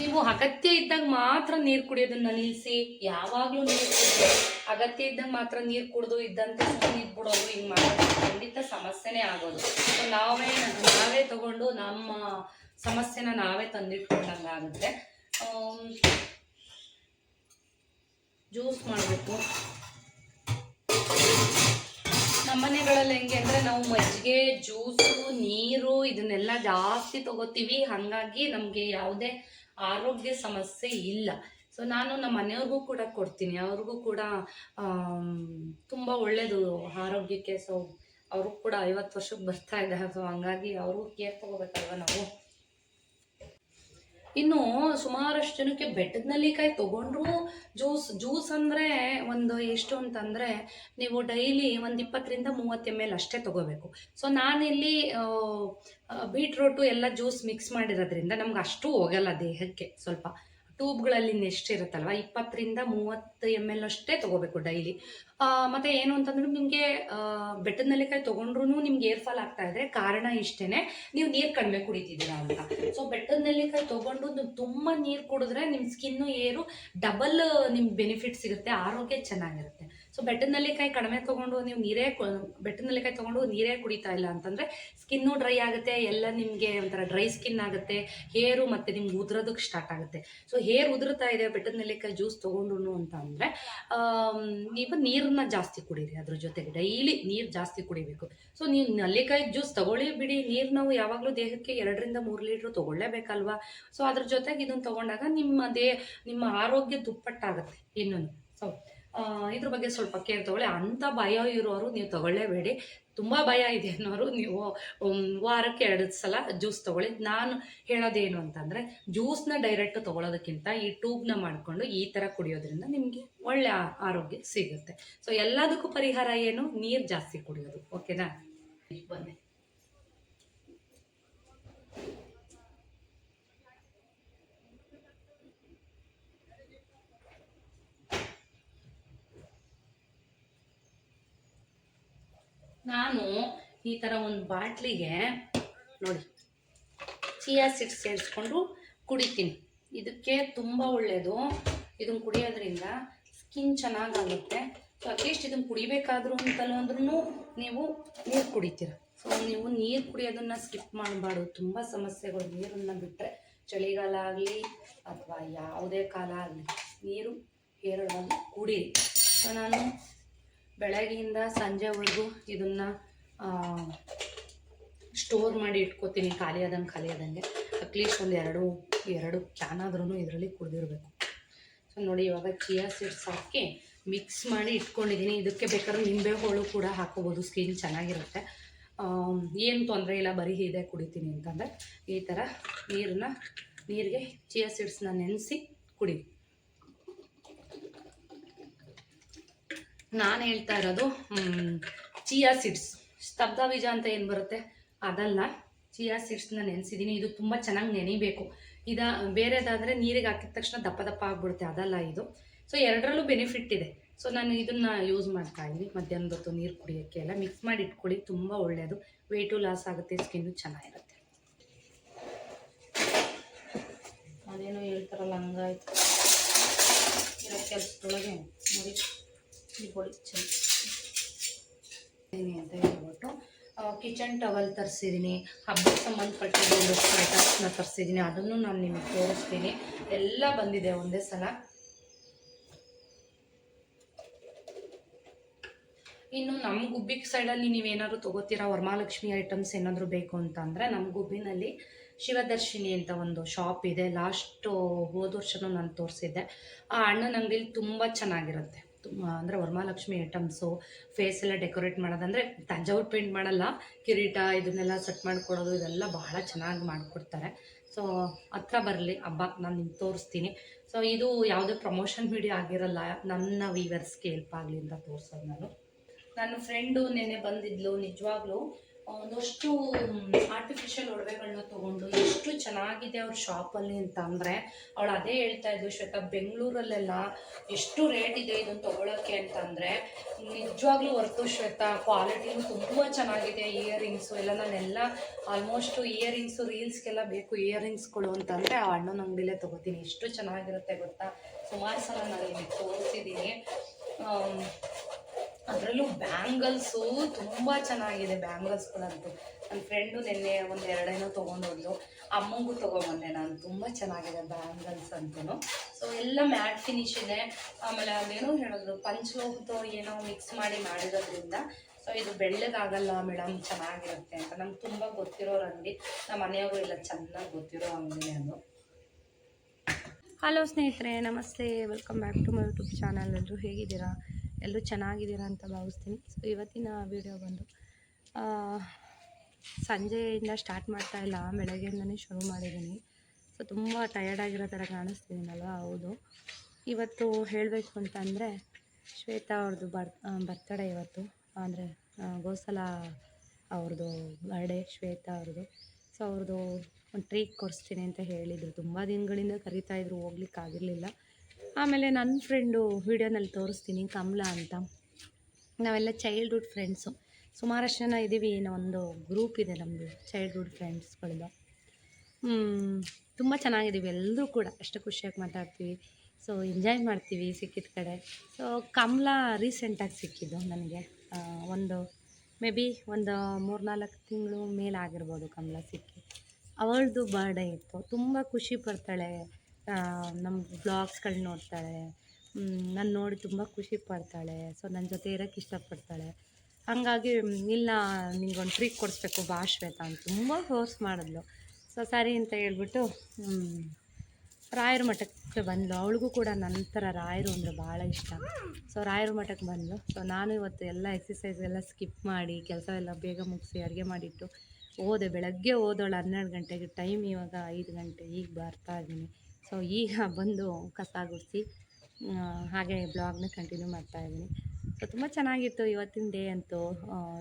ನೀವು ಅಗತ್ಯ ಇದ್ದಾಗ ಮಾತ್ರ ನೀರು ಕುಡಿಯೋದನ್ನ ನಿಲ್ಲಿಸಿ, ಯಾವಾಗಲೂ ನೀರು ಕುಡಿದು ಅಗತ್ಯ ಇದ್ದಾಗ ಮಾತ್ರ ನೀರು ಕುಡಿದು ಇದ್ದಂತೆ ಇದ್ಬಿಡೋದು, ಹಿಂಗೆ ಮಾಡೋದು ಖಂಡಿತ ಸಮಸ್ಯೆನೇ ಆಗೋದು. ಸೊ ನಾವೇ ತಗೊಂಡು ನಮ್ಮ ಸಮಸ್ಯೆನ ನಾವೇ ತಂದಿಟ್ಕೊಂಡಂಗಾಗುತ್ತೆ. ಜ್ಯೂಸ್ ಮಾಡಬೇಕು. ನಮ್ಮ ಮನೆಗಳಲ್ಲಿ ಹೆಂಗೆ ಅಂದರೆ ನಾವು ಮಜ್ಜಿಗೆ, ಜ್ಯೂಸು, ನೀರು ಇದನ್ನೆಲ್ಲ ಜಾಸ್ತಿ ತಗೋತೀವಿ. ಹಾಗಾಗಿ ನಮಗೆ ಯಾವುದೇ ಆರೋಗ್ಯ ಸಮಸ್ಯೆ ಇಲ್ಲ. ಸೊ ನಾನು ನಮ್ಮ ಮನೆಯವ್ರಿಗೂ ಕೂಡ ಕೊಡ್ತೀನಿ, ಅವ್ರಿಗೂ ಕೂಡ ತುಂಬ ಒಳ್ಳೆಯದು ಆರೋಗ್ಯಕ್ಕೆ. ಸೊ ಅವರು ಕೂಡ 50 ವರ್ಷಕ್ಕೆ ಬರ್ತಾ ಇದ್ದಾರೆ. ಸೊ ಹಂಗಾಗಿ ಅವರು ಕೇರ್ ತಗೋಬೇಕಲ್ವ ನಾವು. ಇನ್ನು ಸುಮಾರಷ್ಟು ಜನಕ್ಕೆ ಬೆಟ್ಟದ ನೆಲ್ಲಿಕಾಯಿ ತೊಗೊಂಡ್ರು ಜ್ಯೂಸ್ ಅಂದರೆ ಒಂದು ಎಷ್ಟು ಅಂತಂದರೆ ನೀವು ಡೈಲಿ ಒಂದು 20 ರಿಂದ 30 ml ಅಷ್ಟೇ ತೊಗೋಬೇಕು. ಸೊ ನಾನಿಲ್ಲಿ ಬೀಟ್ರೋಟು ಎಲ್ಲ ಜ್ಯೂಸ್ ಮಿಕ್ಸ್ ಮಾಡಿರೋದ್ರಿಂದ ನಮ್ಗೆ ಅಷ್ಟು ಹೋಗಲ್ಲ ದೇಹಕ್ಕೆ. ಸ್ವಲ್ಪ ಟ್ಯೂಬ್ಗಳಲ್ಲಿ ಎಷ್ಟಿರುತ್ತಲ್ವ 20 ರಿಂದ 30 ml ಅಷ್ಟೇ ತೊಗೋಬೇಕು ಡೈಲಿ. ಮತ್ತು ಏನು ಅಂತಂದ್ರೆ ನಿಮಗೆ ಬೆಟ್ಟದ ನೆಲ್ಲಿಕಾಯಿ ತೊಗೊಂಡ್ರೂ ನಿಮ್ಗೆ ಏರ್ ಫಾಲ್ ಆಗ್ತಾ ಇದ್ರೆ ಕಾರಣ ಇಷ್ಟೇ, ನೀವು ನೀರು ಕಡಿಮೆ ಕುಡಿತಿದ್ದೀರಾ ಅಂತ. ಸೊ ಬೆಟ್ಟದ ನೆಲ್ಲಿಕಾಯಿ ತೊಗೊಂಡು ನೀವು ತುಂಬ ನೀರು ಕುಡಿದ್ರೆ ನಿಮ್ಮ ಸ್ಕಿನ್ನು ಏರು ಡಬಲ್ ನಿಮ್ಗೆ ಬೆನಿಫಿಟ್ ಸಿಗುತ್ತೆ, ಆರೋಗ್ಯ ಚೆನ್ನಾಗಿರುತ್ತೆ. ಸೊ ಬೆಟ್ಟದ ನೆಲ್ಲಿಕಾಯಿ ಕಡಿಮೆ ತೊಗೊಂಡು ನೀವು ಬೆಟ್ಟದ ನೆಲ್ಲಿಕಾಯಿ ತೊಗೊಂಡು ನೀರೇ ಕುಡಿತಾ ಇಲ್ಲ ಅಂತಂದರೆ ಸ್ಕಿನ್ನು ಡ್ರೈ ಆಗುತ್ತೆ, ಎಲ್ಲ ನಿಮಗೆ ಒಂಥರ ಡ್ರೈ ಸ್ಕಿನ್ ಆಗುತ್ತೆ, ಹೇರು ಮತ್ತು ನಿಮ್ಗೆ ಉದುರೋದಕ್ಕೆ ಸ್ಟಾರ್ಟ್ ಆಗುತ್ತೆ. ಸೊ ಹೇರ್ ಉದುರ್ತಾ ಇದೆ ಬೆಟ್ಟದ ನೆಲ್ಲಿಕಾಯಿ ಜ್ಯೂಸ್ ತೊಗೊಂಡ್ರು ಅಂತ ಅಂದರೆ ನೀವು ನೀರನ್ನ ಜಾಸ್ತಿ ಕುಡೀರಿ. ಅದ್ರ ಜೊತೆಗೆ ಡೈಲಿ ನೀರು ಜಾಸ್ತಿ ಕುಡಿಬೇಕು. ಸೊ ನೀವು ನೆಲ್ಲಿಕಾಯಿ ಜ್ಯೂಸ್ ತೊಗೊಳ್ಳಿ ಬಿಡಿ, ನೀರು ನಾವು ಯಾವಾಗಲೂ ದೇಹಕ್ಕೆ 2 ರಿಂದ 3 ಲೀಟ್ರ್ ತೊಗೊಳ್ಳೇಬೇಕಲ್ವಾ. ಸೊ ಅದ್ರ ಜೊತೆಗೆ ಇದನ್ನು ತೊಗೊಂಡಾಗ ನಿಮ್ಮ ಆರೋಗ್ಯ ದುಪ್ಪಟ್ಟಾಗುತ್ತೆ ಇನ್ನೂ. ಸೊ ಇದ್ರ ಬಗ್ಗೆ ಸ್ವಲ್ಪ ಕೇರ್ ತೊಗೊಳ್ಳಿ. ಅಂಥ ಭಯ ಇರೋರು ನೀವು ತೊಗೊಳ್ಳೇಬೇಡಿ. ತುಂಬ ಭಯ ಇದೆ ಅನ್ನೋರು ನೀವು ವಾರಕ್ಕೆ 2 ಸಲ ಜ್ಯೂಸ್ ತೊಗೊಳ್ಳಿ. ನಾನು ಹೇಳೋದೇನು ಅಂತಂದರೆ ಜ್ಯೂಸ್ನ ಡೈರೆಕ್ಟ್ ತೊಗೊಳೋದಕ್ಕಿಂತ ಈ ಟ್ಯೂಬ್ನ ಮಾಡಿಕೊಂಡು ಈ ಥರ ಕುಡಿಯೋದ್ರಿಂದ ನಿಮಗೆ ಒಳ್ಳೆ ಆರೋಗ್ಯ ಸಿಗುತ್ತೆ. ಸೊ ಎಲ್ಲದಕ್ಕೂ ಪರಿಹಾರ ಏನು? ನೀರು ಜಾಸ್ತಿ ಕುಡಿಯೋದು. ಓಕೆನಾ? ಬನ್ನಿ. ನಾನು ಈ ಥರ ಒಂದು ಬಾಟ್ಲಿಗೆ ನೋಡಿ ಚಿಯಾ ಸೀಡ್ಸ್ ಸೇರಿಸ್ಕೊಂಡು ಕುಡಿತೀನಿ. ಇದಕ್ಕೆ ತುಂಬ ಒಳ್ಳೆಯದು. ಇದನ್ನು ಕುಡಿಯೋದ್ರಿಂದ ಸ್ಕಿನ್ ಚೆನ್ನಾಗಾಗುತ್ತೆ. ಸೊ ಅಟ್ಲೀಸ್ಟ್ ಇದನ್ನು ಕುಡಿಬೇಕಾದ್ರೂ ಅಂತಲೂ ಅಂದ್ರೂ ನೀವು ನೀರು ಕುಡಿತೀರ. ಸೊ ನೀವು ನೀರು ಕುಡಿಯೋದನ್ನು ಸ್ಕಿಪ್ ಮಾಡಬಾರ್ದು. ತುಂಬ ಸಮಸ್ಯೆಗಳು ನೀರನ್ನು ಬಿಟ್ಟರೆ, ಚಳಿಗಾಲ ಆಗಲಿ ಅಥವಾ ಯಾವುದೇ ಕಾಲ ಆಗಲಿ ನೀರು ಹೇರಳವಾಗಿ ಕುಡೀರಿ. ಸೊ ನಾನು ಬೆಳಗ್ಗೆಯಿಂದ ಸಂಜೆವರೆಗೂ ಇದನ್ನು ಸ್ಟೋರ್ ಮಾಡಿ ಇಟ್ಕೋತೀನಿ, ಖಾಲಿ ಆದಂಗೆ. ಅಟ್ಲೀಸ್ಟ್ ಒಂದು ಎರಡು ಕ್ಯಾನ್ ಆದ್ರೂ ಇದರಲ್ಲಿ ಕುಡಿದಿರಬೇಕು. ಸೊ ನೋಡಿ, ಇವಾಗ ಚಿಯಾ ಸೀಡ್ಸ್ ಹಾಕಿ ಮಿಕ್ಸ್ ಮಾಡಿ ಇಟ್ಕೊಂಡಿದ್ದೀನಿ. ಇದಕ್ಕೆ ಬೇಕಾದ್ರೆ ನಿಂಬೆ ಹೋಳು ಕೂಡ ಹಾಕೋಬೋದು, ಸ್ಕಿನ್ ಚೆನ್ನಾಗಿರುತ್ತೆ. ಏನು ತೊಂದರೆ ಇಲ್ಲ, ಬರೀ ಇದೆ ಕುಡಿತೀನಿ ಅಂತಂದರೆ ಈ ಥರ ನೀರಿಗೆ ಚಿಯಾ ಸೀಡ್ಸ್ನ ನೆನೆಸಿ ಕುಡಿ. ನಾನು ಹೇಳ್ತಾ ಇರೋದು ಚಿಯಾ ಸೀಡ್ಸ್, ಸ್ತಬ್ಧ ಬೀಜ ಅಂತ ಏನು ಬರುತ್ತೆ ಅದಲ್ಲ, ಚಿಯಾ ಸೀಡ್ಸ್ನ ನೆನೆಸಿದ್ದೀನಿ. ಇದು ತುಂಬ ಚೆನ್ನಾಗಿ ನೆನಿಬೇಕು. ಬೇರೆದಾದರೆ ನೀರಿಗೆ ಹಾಕಿದ ತಕ್ಷಣ ದಪ್ಪ ದಪ್ಪ ಆಗಿಬಿಡುತ್ತೆ, ಅದಲ್ಲ ಇದು. ಸೊ ಎರಡರಲ್ಲೂ ಬೆನಿಫಿಟ್ ಇದೆ. ಸೊ ನಾನು ಇದನ್ನು ಯೂಸ್ ಮಾಡ್ತಾ ಇದ್ದೀನಿ ಮಧ್ಯಾಹ್ನದ ಹೊತ್ತು ನೀರು ಕುಡಿಯೋಕ್ಕೆ. ಎಲ್ಲ ಮಿಕ್ಸ್ ಮಾಡಿ ಇಟ್ಕೊಳ್ಳಿ, ತುಂಬ ಒಳ್ಳೆಯದು. ವೆಯ್ಟು ಲಾಸ್ ಆಗುತ್ತೆ, ಸ್ಕಿನ್ನು ಚೆನ್ನಾಗಿರುತ್ತೆ. ಅದೇನೋ ಹೇಳ್ತಾರಲ್ಲ ಹಂಗಾಯ್ತು ಇರೋ ಕೆಲಸದೊಳಗೆ ನೋಡಿ ಹೊಡಿ ಚೆನ್ನಾಗಿ ಅಂತ ಹೇಳ್ಬಿಟ್ಟು ಕಿಚನ್ ಟವಲ್ ತರಿಸಿದ್ದೀನಿ. ಹಬ್ಬಕ್ಕೆ ಸಂಬಂಧಪಟ್ಟಿದ್ದು ಒಂದಷ್ಟು ಐಟಮ್ಸ್ನ ತರಿಸಿದ್ದೀನಿ, ಅದನ್ನು ನಾನು ನಿಮಗೆ ತೋರಿಸ್ತೀನಿ. ಎಲ್ಲ ಬಂದಿದೆ ಒಂದೇ ಸಲ. ಇನ್ನು ನಮ್ಮ ಗುಬ್ಬಿ ಸೈಡಲ್ಲಿ ನೀವೇನಾದ್ರು ತೊಗೋತೀರಾ ವರಮಹಾಲಕ್ಷ್ಮಿ ಐಟಮ್ಸ್ ಏನಾದರೂ ಬೇಕು ಅಂತ ಅಂದರೆ, ನಮ್ಮ ಗುಬ್ಬಿನಲ್ಲಿ ಶಿವದರ್ಶಿನಿ ಅಂತ ಒಂದು ಶಾಪ್ ಇದೆ. ಹೋದ ವರ್ಷನೂ ನಾನು ತೋರಿಸಿದ್ದೆ. ಆ ಅಣ್ಣನ ಅಂಗಡಿಲಿ ತುಂಬ ಚೆನ್ನಾಗಿರುತ್ತೆ. ಅಂದರೆ ವರಮಹಾಲಕ್ಷ್ಮಿ ಐಟಮ್ಸು, ಫೇಸ್ ಎಲ್ಲ ಡೆಕೋರೇಟ್ ಮಾಡೋದಂದರೆ ತಂಜಾವೂರು ಪೇಂಟ್ ಮಾಡಲ್ಲ, ಕಿರೀಟ ಇದನ್ನೆಲ್ಲ ಸೆಟ್ ಮಾಡಿಕೊಡೋದು ಇದೆಲ್ಲ ಬಹಳ ಚೆನ್ನಾಗಿ ಮಾಡಿಕೊಡ್ತಾರೆ. ಸೊ ಹತ್ರ ಬರಲಿ ಹಬ್ಬ, ನಾನು ನಿಮ್ಗೆ ತೋರಿಸ್ತೀನಿ. ಸೊ ಇದು ಯಾವುದೇ ಪ್ರಮೋಷನ್ ವಿಡಿಯೋ ಆಗಿರಲ್ಲ, ನನ್ನ ವೀವರ್ಸ್ಗೆ ಹೆಲ್ಪ್ ಆಗಲಿ ಅಂತ ತೋರಿಸೋದು ನಾನು. ನನ್ನ ಫ್ರೆಂಡು ನೆನ್ನೆ ಬಂದಿದ್ಲು. ನಿಜವಾಗ್ಲೂ ಒಂದಷ್ಟು ಆರ್ಟಿಫಿಷಿಯಲ್ ಒಡವೆಗಳನ್ನ ತೊಗೊಂಡು ಎಷ್ಟು ಚೆನ್ನಾಗಿದೆ ಅವ್ರ ಶಾಪಲ್ಲಿ ಅಂತ ಅಂದರೆ, ಅವಳು ಅದೇ ಹೇಳ್ತಾ ಇದ್ಲು, ಶ್ವೇತಾ ಬೆಂಗಳೂರಲ್ಲೆಲ್ಲ ಎಷ್ಟು ರೇಟ್ ಇದೆ ಇದನ್ನು ತೊಗೊಳಕ್ಕೆ ಅಂತಂದರೆ ನಿಜವಾಗ್ಲೂ ಹೊರ್ತು ಶ್ವೇತಾ, ಕ್ವಾಲಿಟಿನೂ ತುಂಬ ಚೆನ್ನಾಗಿದೆ. ಇಯರಿಂಗ್ಸು ಎಲ್ಲ ನಾನೆಲ್ಲ ಆಲ್ಮೋಸ್ಟು ಇಯರಿಂಗ್ಸು ರೀಲ್ಸ್ಗೆಲ್ಲ ಬೇಕು ಇಯರಿಂಗ್ಸ್ಗಳು ಅಂತಂದರೆ ಆ ಅಣ್ಣನ ಅಂಗಡಿಲೇ ತೊಗೋತೀನಿ. ಎಷ್ಟು ಚೆನ್ನಾಗಿರುತ್ತೆ ಗೊತ್ತಾ, ಸುಮಾರು ಸಲ ನಾನು ನಿಮಗೆ ತೋರಿಸಿದ್ದೀನಿ. ಅದರಲ್ಲೂ ಬ್ಯಾಂಗಲ್ಸು ತುಂಬ ಚೆನ್ನಾಗಿದೆ, ಬ್ಯಾಂಗಲ್ಸ್ಗಳಂತೂ. ನನ್ನ ಫ್ರೆಂಡು ನಿನ್ನೆ ಒಂದು 2 ತೊಗೊಂಡೋದ್ಲು, ಅಮ್ಮಂಗೂ ತೊಗೊಂಬಂದೆ ನಾನು. ತುಂಬ ಚೆನ್ನಾಗಿದೆ ಬ್ಯಾಂಗಲ್ಸ್ ಅಂತೂ. ಸೊ ಎಲ್ಲ ಮ್ಯಾಟ್ ಫಿನಿಶ್ ಇದೆ. ಆಮೇಲೆ ಅದೇನೋ ಹೇಳಿದ್ರು ಪಂಚಲೋಹದ ಏನೋ ಮಿಕ್ಸ್ ಮಾಡಿರೋದ್ರಿಂದ ಸೊ ಇದು ಬೆಳ್ಳಗಾಗಲ್ಲ ಮೇಡಮ್, ಚೆನ್ನಾಗಿರುತ್ತೆ ಅಂತ ನಮ್ಗೆ ತುಂಬ ಗೊತ್ತಿರೋರು ಅಂಗಡಿ, ನಮ್ಮ ಮನೆಯವರು ಎಲ್ಲ ಚೆನ್ನಾಗಿ ಗೊತ್ತಿರೋ ಅಂಗಡಿನೇ ಅದು. ಹಲೋ ಸ್ನೇಹಿತರೆ, ನಮಸ್ತೆ, welcome back to my YouTube channel. ಎಲ್ಲರೂ ಹೇಗಿದ್ದೀರಾ? ಎಲ್ಲರೂ ಚೆನ್ನಾಗಿದ್ದೀರಾ ಅಂತ ಭಾವಿಸ್ತೀನಿ. ಸೊ ಇವತ್ತಿನ ವಿಡಿಯೋ ಬಂದು ಸಂಜೆಯಿಂದ ಸ್ಟಾರ್ಟ್ ಮಾಡ್ತಾ ಇಲ್ಲ, ಬೆಳಗ್ಗೆಯಿಂದನೇ ಶುರು ಮಾಡಿದ್ದೀನಿ. ಸೊ ತುಂಬ ಟಯರ್ಡಾಗಿರೋ ಥರ ಕಾಣಿಸ್ತಿದ್ದೀನಲ್ವ? ಹೌದು. ಇವತ್ತು ಹೇಳಬೇಕು ಅಂತಂದರೆ ಶ್ವೇತಾ ಅವ್ರದ್ದು ಬರ್ತಡೇ ಇವತ್ತು, ಅಂದರೆ ಗೋಸಲ ಅವ್ರದ್ದು ಬರ್ಡೇ, ಶ್ವೇತಾ ಅವ್ರದ್ದು. ಸೊ ಅವ್ರದ್ದು ಒಂದು ಟ್ರೀಟ್ ಕೊಡಿಸ್ತೀನಿ ಅಂತ ಹೇಳಿದರು. ತುಂಬ ದಿನಗಳಿಂದ ಕರೀತಾಯಿದ್ರು, ಹೋಗ್ಲಿಕ್ಕಾಗಿರಲಿಲ್ಲ. ಆಮೇಲೆ ನನ್ನ ಫ್ರೆಂಡು ವೀಡಿಯೋನಲ್ಲಿ ತೋರಿಸ್ತೀನಿ, ಕಮಲಾ ಅಂತ. ನಾವೆಲ್ಲ ಚೈಲ್ಡ್ಹುಡ್ ಫ್ರೆಂಡ್ಸು, ಸುಮಾರಷ್ಟು ಜನ ಇದ್ದೀವಿ. ಒಂದು ಗ್ರೂಪ್ ಇದೆ ನಮ್ಮದು ಚೈಲ್ಡ್ಹುಡ್ ಫ್ರೆಂಡ್ಸ್ಗಳದ್ದು. ತುಂಬ ಚೆನ್ನಾಗಿದ್ದೀವಿ ಎಲ್ಲರೂ ಕೂಡ, ಅಷ್ಟು ಖುಷಿಯಾಗಿ ಮಾತಾಡ್ತೀವಿ. ಸೊ ಎಂಜಾಯ್ ಮಾಡ್ತೀವಿ ಸಿಕ್ಕಿದ ಕಡೆ. ಸೊ ಕಮಲಾ ರೀಸೆಂಟಾಗಿ ಸಿಕ್ಕಿದ್ದು ನನಗೆ, ಒಂದು ಮೇ ಬಿ ಒಂದು 3-4 ತಿಂಗಳು ಮೇಲಾಗಿರ್ಬೋದು ಕಮಲಾ ಸಿಕ್ಕಿ. ಅವಳದು ಬರ್ಡೇ ಇತ್ತು. ತುಂಬ ಖುಷಿ ಪಡ್ತಾಳೆ, ನಮ್ಮ ಬ್ಲಾಗ್ಸ್ಗಳು ನೋಡ್ತಾಳೆ, ನಾನು ನೋಡಿ ತುಂಬ ಖುಷಿ ಪಡ್ತಾಳೆ. ಸೊ ನನ್ನ ಜೊತೆ ಇರೋಕ್ಕೆ ಇಷ್ಟಪಡ್ತಾಳೆ. ಹಾಗಾಗಿ ಇಲ್ಲ, ನಿಂಗೊಂದು ಟ್ರೀಟ್ ಕೊಡಿಸ್ಬೇಕು ಬಾ ಶ್ವೇತಾ ಅಂತ ತುಂಬ ಫೋರ್ಸ್ ಮಾಡಿದ್ಲು. ಸೊ ಸರಿ ಅಂತ ಹೇಳ್ಬಿಟ್ಟು ರಾಯರ ಮಠಕ್ಕೆ ಬಂದಳು. ಅವಳಿಗೂ ಕೂಡ ನಂತರ ರಾಯರು ಅಂದರೆ ಭಾಳ ಇಷ್ಟ. ಸೊ ರಾಯರ ಮಠಕ್ಕೆ ಬಂದಳು. ಸೊ ನಾನು ಇವತ್ತು ಎಲ್ಲ ಎಕ್ಸಸೈಸ್ ಎಲ್ಲ ಸ್ಕಿಪ್ ಮಾಡಿ, ಕೆಲಸ ಎಲ್ಲ ಬೇಗ ಮುಗಿಸಿ, ಅಡುಗೆ ಮಾಡಿಟ್ಟು ಹೋದೆ. ಬೆಳಗ್ಗೆ ಹೋದವಳು 12 ಗಂಟೆಗೆ, ಟೈಮ್ ಇವಾಗ 5 ಗಂಟೆ, ಈಗ ಬರ್ತಾ ಇದ್ದೀನಿ. ಸೊ ಈಗ ಬಂದು ಕಸ ಗುಡಿಸಿ ಹಾಗೆ ಬ್ಲಾಗ್ನ ಕಂಟಿನ್ಯೂ ಮಾಡ್ತಾಯಿದ್ದೀನಿ. ಸೊ ತುಂಬ ಚೆನ್ನಾಗಿತ್ತು ಇವತ್ತಿನ ಡೇ ಅಂತೂ.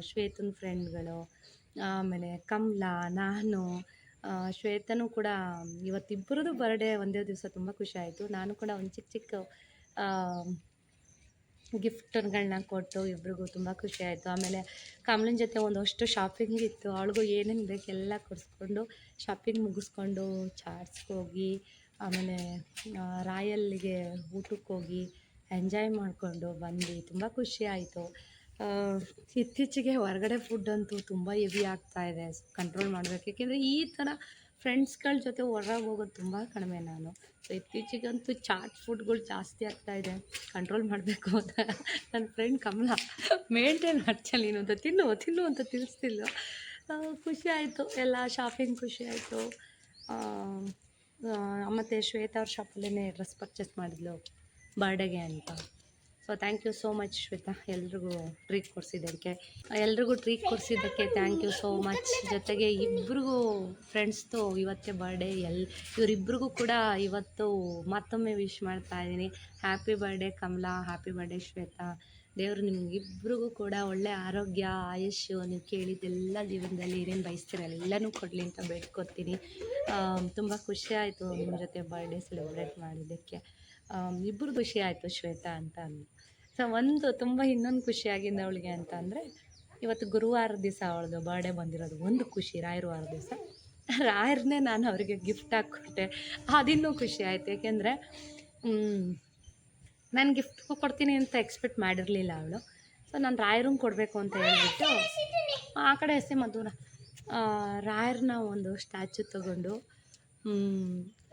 ಶ್ವೇತನ ಫ್ರೆಂಡ್ಗಳು, ಆಮೇಲೆ ಕಮಲಾ, ನಾನು, ಶ್ವೇತನೂ ಕೂಡ ಇವತ್ತಿಬ್ಬರದು ಬರ್ಡೇ ಒಂದೇ ದಿವಸ. ತುಂಬ ಖುಷಿ ಆಯಿತು. ನಾನು ಕೂಡ ಒಂದು ಚಿಕ್ಕ ಚಿಕ್ಕ ಗಿಫ್ಟ್ಗಳನ್ನ ಕೊಟ್ಟು ಇಬ್ರಿಗೂ ತುಂಬ ಖುಷಿ ಆಯಿತು. ಆಮೇಲೆ ಕಮಲನ ಜೊತೆ ಒಂದಷ್ಟು ಶಾಪಿಂಗ್ ಇತ್ತು, ಅವಳಿಗೂ ಏನೇನು ಬೇಕು ಎಲ್ಲ ಕೊಡಿಸ್ಕೊಂಡು ಶಾಪಿಂಗ್ ಮುಗಿಸ್ಕೊಂಡು ಚಾಟ್ಸ್ಗೆ ಹೋಗಿ, ಆಮೇಲೆ ರಾಯಲ್ಲಿಗೆ ಊಟಕ್ಕೆ ಹೋಗಿ ಎಂಜಾಯ್ ಮಾಡಿಕೊಂಡು ಬಂದು ತುಂಬ ಖುಷಿ ಆಯಿತು. ಇತ್ತೀಚೆಗೆ ಹೊರಗಡೆ ಫುಡ್ ಅಂತೂ ತುಂಬ ಹೆವಿ ಆಗ್ತಾಯಿದೆ, ಕಂಟ್ರೋಲ್ ಮಾಡಬೇಕು. ಏಕೆಂದರೆ ಈ ಥರ ಫ್ರೆಂಡ್ಸ್ಗಳ ಜೊತೆ ಹೊರಗೆ ಹೋಗೋದು ತುಂಬ ಕಡಿಮೆ ನಾನು. ಸೊ ಇತ್ತೀಚೆಗಂತೂ ಚಾಟ್ ಫುಡ್ಗಳು ಜಾಸ್ತಿ ಆಗ್ತಾಯಿದೆ, ಕಂಟ್ರೋಲ್ ಮಾಡಬೇಕು ಅಂತ ನನ್ನ ಫ್ರೆಂಡ್ ಕಮಲಾ ಮೇಂಟೈನ್ ಮಾಡ್ತಾಳೆ. ನೀನು ಅಂತ ತಿನ್ನು ಅಂತ ತಿಳಿಸ್ತಿಲ್ಲ. ಖುಷಿ ಆಯಿತು, ಎಲ್ಲ ಶಾಪಿಂಗ್ ಖುಷಿ ಆಯಿತು. ಮತ್ತು ಶ್ವೇತಾ ಅವ್ರ ಶಾಪಲ್ಲೇ ಡ್ರೆಸ್ ಪರ್ಚೇಸ್ ಮಾಡಿದ್ಲು ಬರ್ಡೇಗೆ ಅಂತ. So thank you so much Shweta, ಎಲ್ರಿಗೂ ಟ್ರೀಟ್ ಕೊಡಿಸಿದ್ದಕ್ಕೆ ಥ್ಯಾಂಕ್ ಯು ಸೋ ಮಚ್. ಜೊತೆಗೆ ಇಬ್ರಿಗೂ ಫ್ರೆಂಡ್ಸ್ದು ಇವತ್ತೇ ಬರ್ಡೇ, ಇವರಿಬ್ರಿಗೂ ಕೂಡ ಇವತ್ತು ಮತ್ತೊಮ್ಮೆ ವಿಶ್ ಮಾಡ್ತಾಯಿದ್ದೀನಿ. Happy birthday Kamala, happy birthday Shweta. ದೇವರು ನಿಮಗಿಬ್ರಿಗೂ ಕೂಡ ಒಳ್ಳೆ ಆರೋಗ್ಯ, ಆಯುಷ್ಯು, ನೀವು ಕೇಳಿದ್ದೆಲ್ಲ ಜೀವನದಲ್ಲಿ ಏನೇನು ಬಯಸ್ತೀರ ಎಲ್ಲನೂ ಕೊಡಲಿ ಅಂತ ಬೇಡ್ಕೊತೀನಿ. ತುಂಬ ಖುಷಿ ಆಯಿತು ನಿಮ್ಮ ಜೊತೆ ಬರ್ಡೇ ಸೆಲೆಬ್ರೇಟ್ ಮಾಡಿದ್ದಕ್ಕೆ. ಇಬ್ಬರು ಖುಷಿ ಆಯಿತು ಶ್ವೇತಾ ಅಂತ ಅಂದು. ಸೊ ಇನ್ನೊಂದು ಖುಷಿಯಾಗಿಂದ ಅವಳಿಗೆ ಅಂತ ಅಂದರೆ, ಇವತ್ತು ಗುರುವಾರ ದಿವಸ ಅವಳದು ಬರ್ಡೇ ಬಂದಿರೋದು ಒಂದು ಖುಷಿ. ರಾಯರ ವಾರ ದಿವಸ ರಾಯರನ್ನೇ ನಾನು ಅವರಿಗೆ ಗಿಫ್ಟ್ ಹಾಕ್ಕೊಟ್ಟೆ, ಅದಿನ್ನೂ ಖುಷಿ ಆಯಿತು. ಏಕೆಂದರೆ ನಾನು ಗಿಫ್ಟ್ ಕೊಡ್ತೀನಿ ಅಂತ ಎಕ್ಸ್ಪೆಕ್ಟ್ ಮಾಡಿರಲಿಲ್ಲ ಅವಳು. ಸೊ ನಾನು ರಾಯರಂಗೆ ಕೊಡಬೇಕು ಅಂತ ಹೇಳ್ಬಿಟ್ಟು ಆ ಕಡೆ ಎಸೆ ಮಧುರ ರಾಯರನ್ನ ಒಂದು ಸ್ಟ್ಯಾಚು ತೊಗೊಂಡು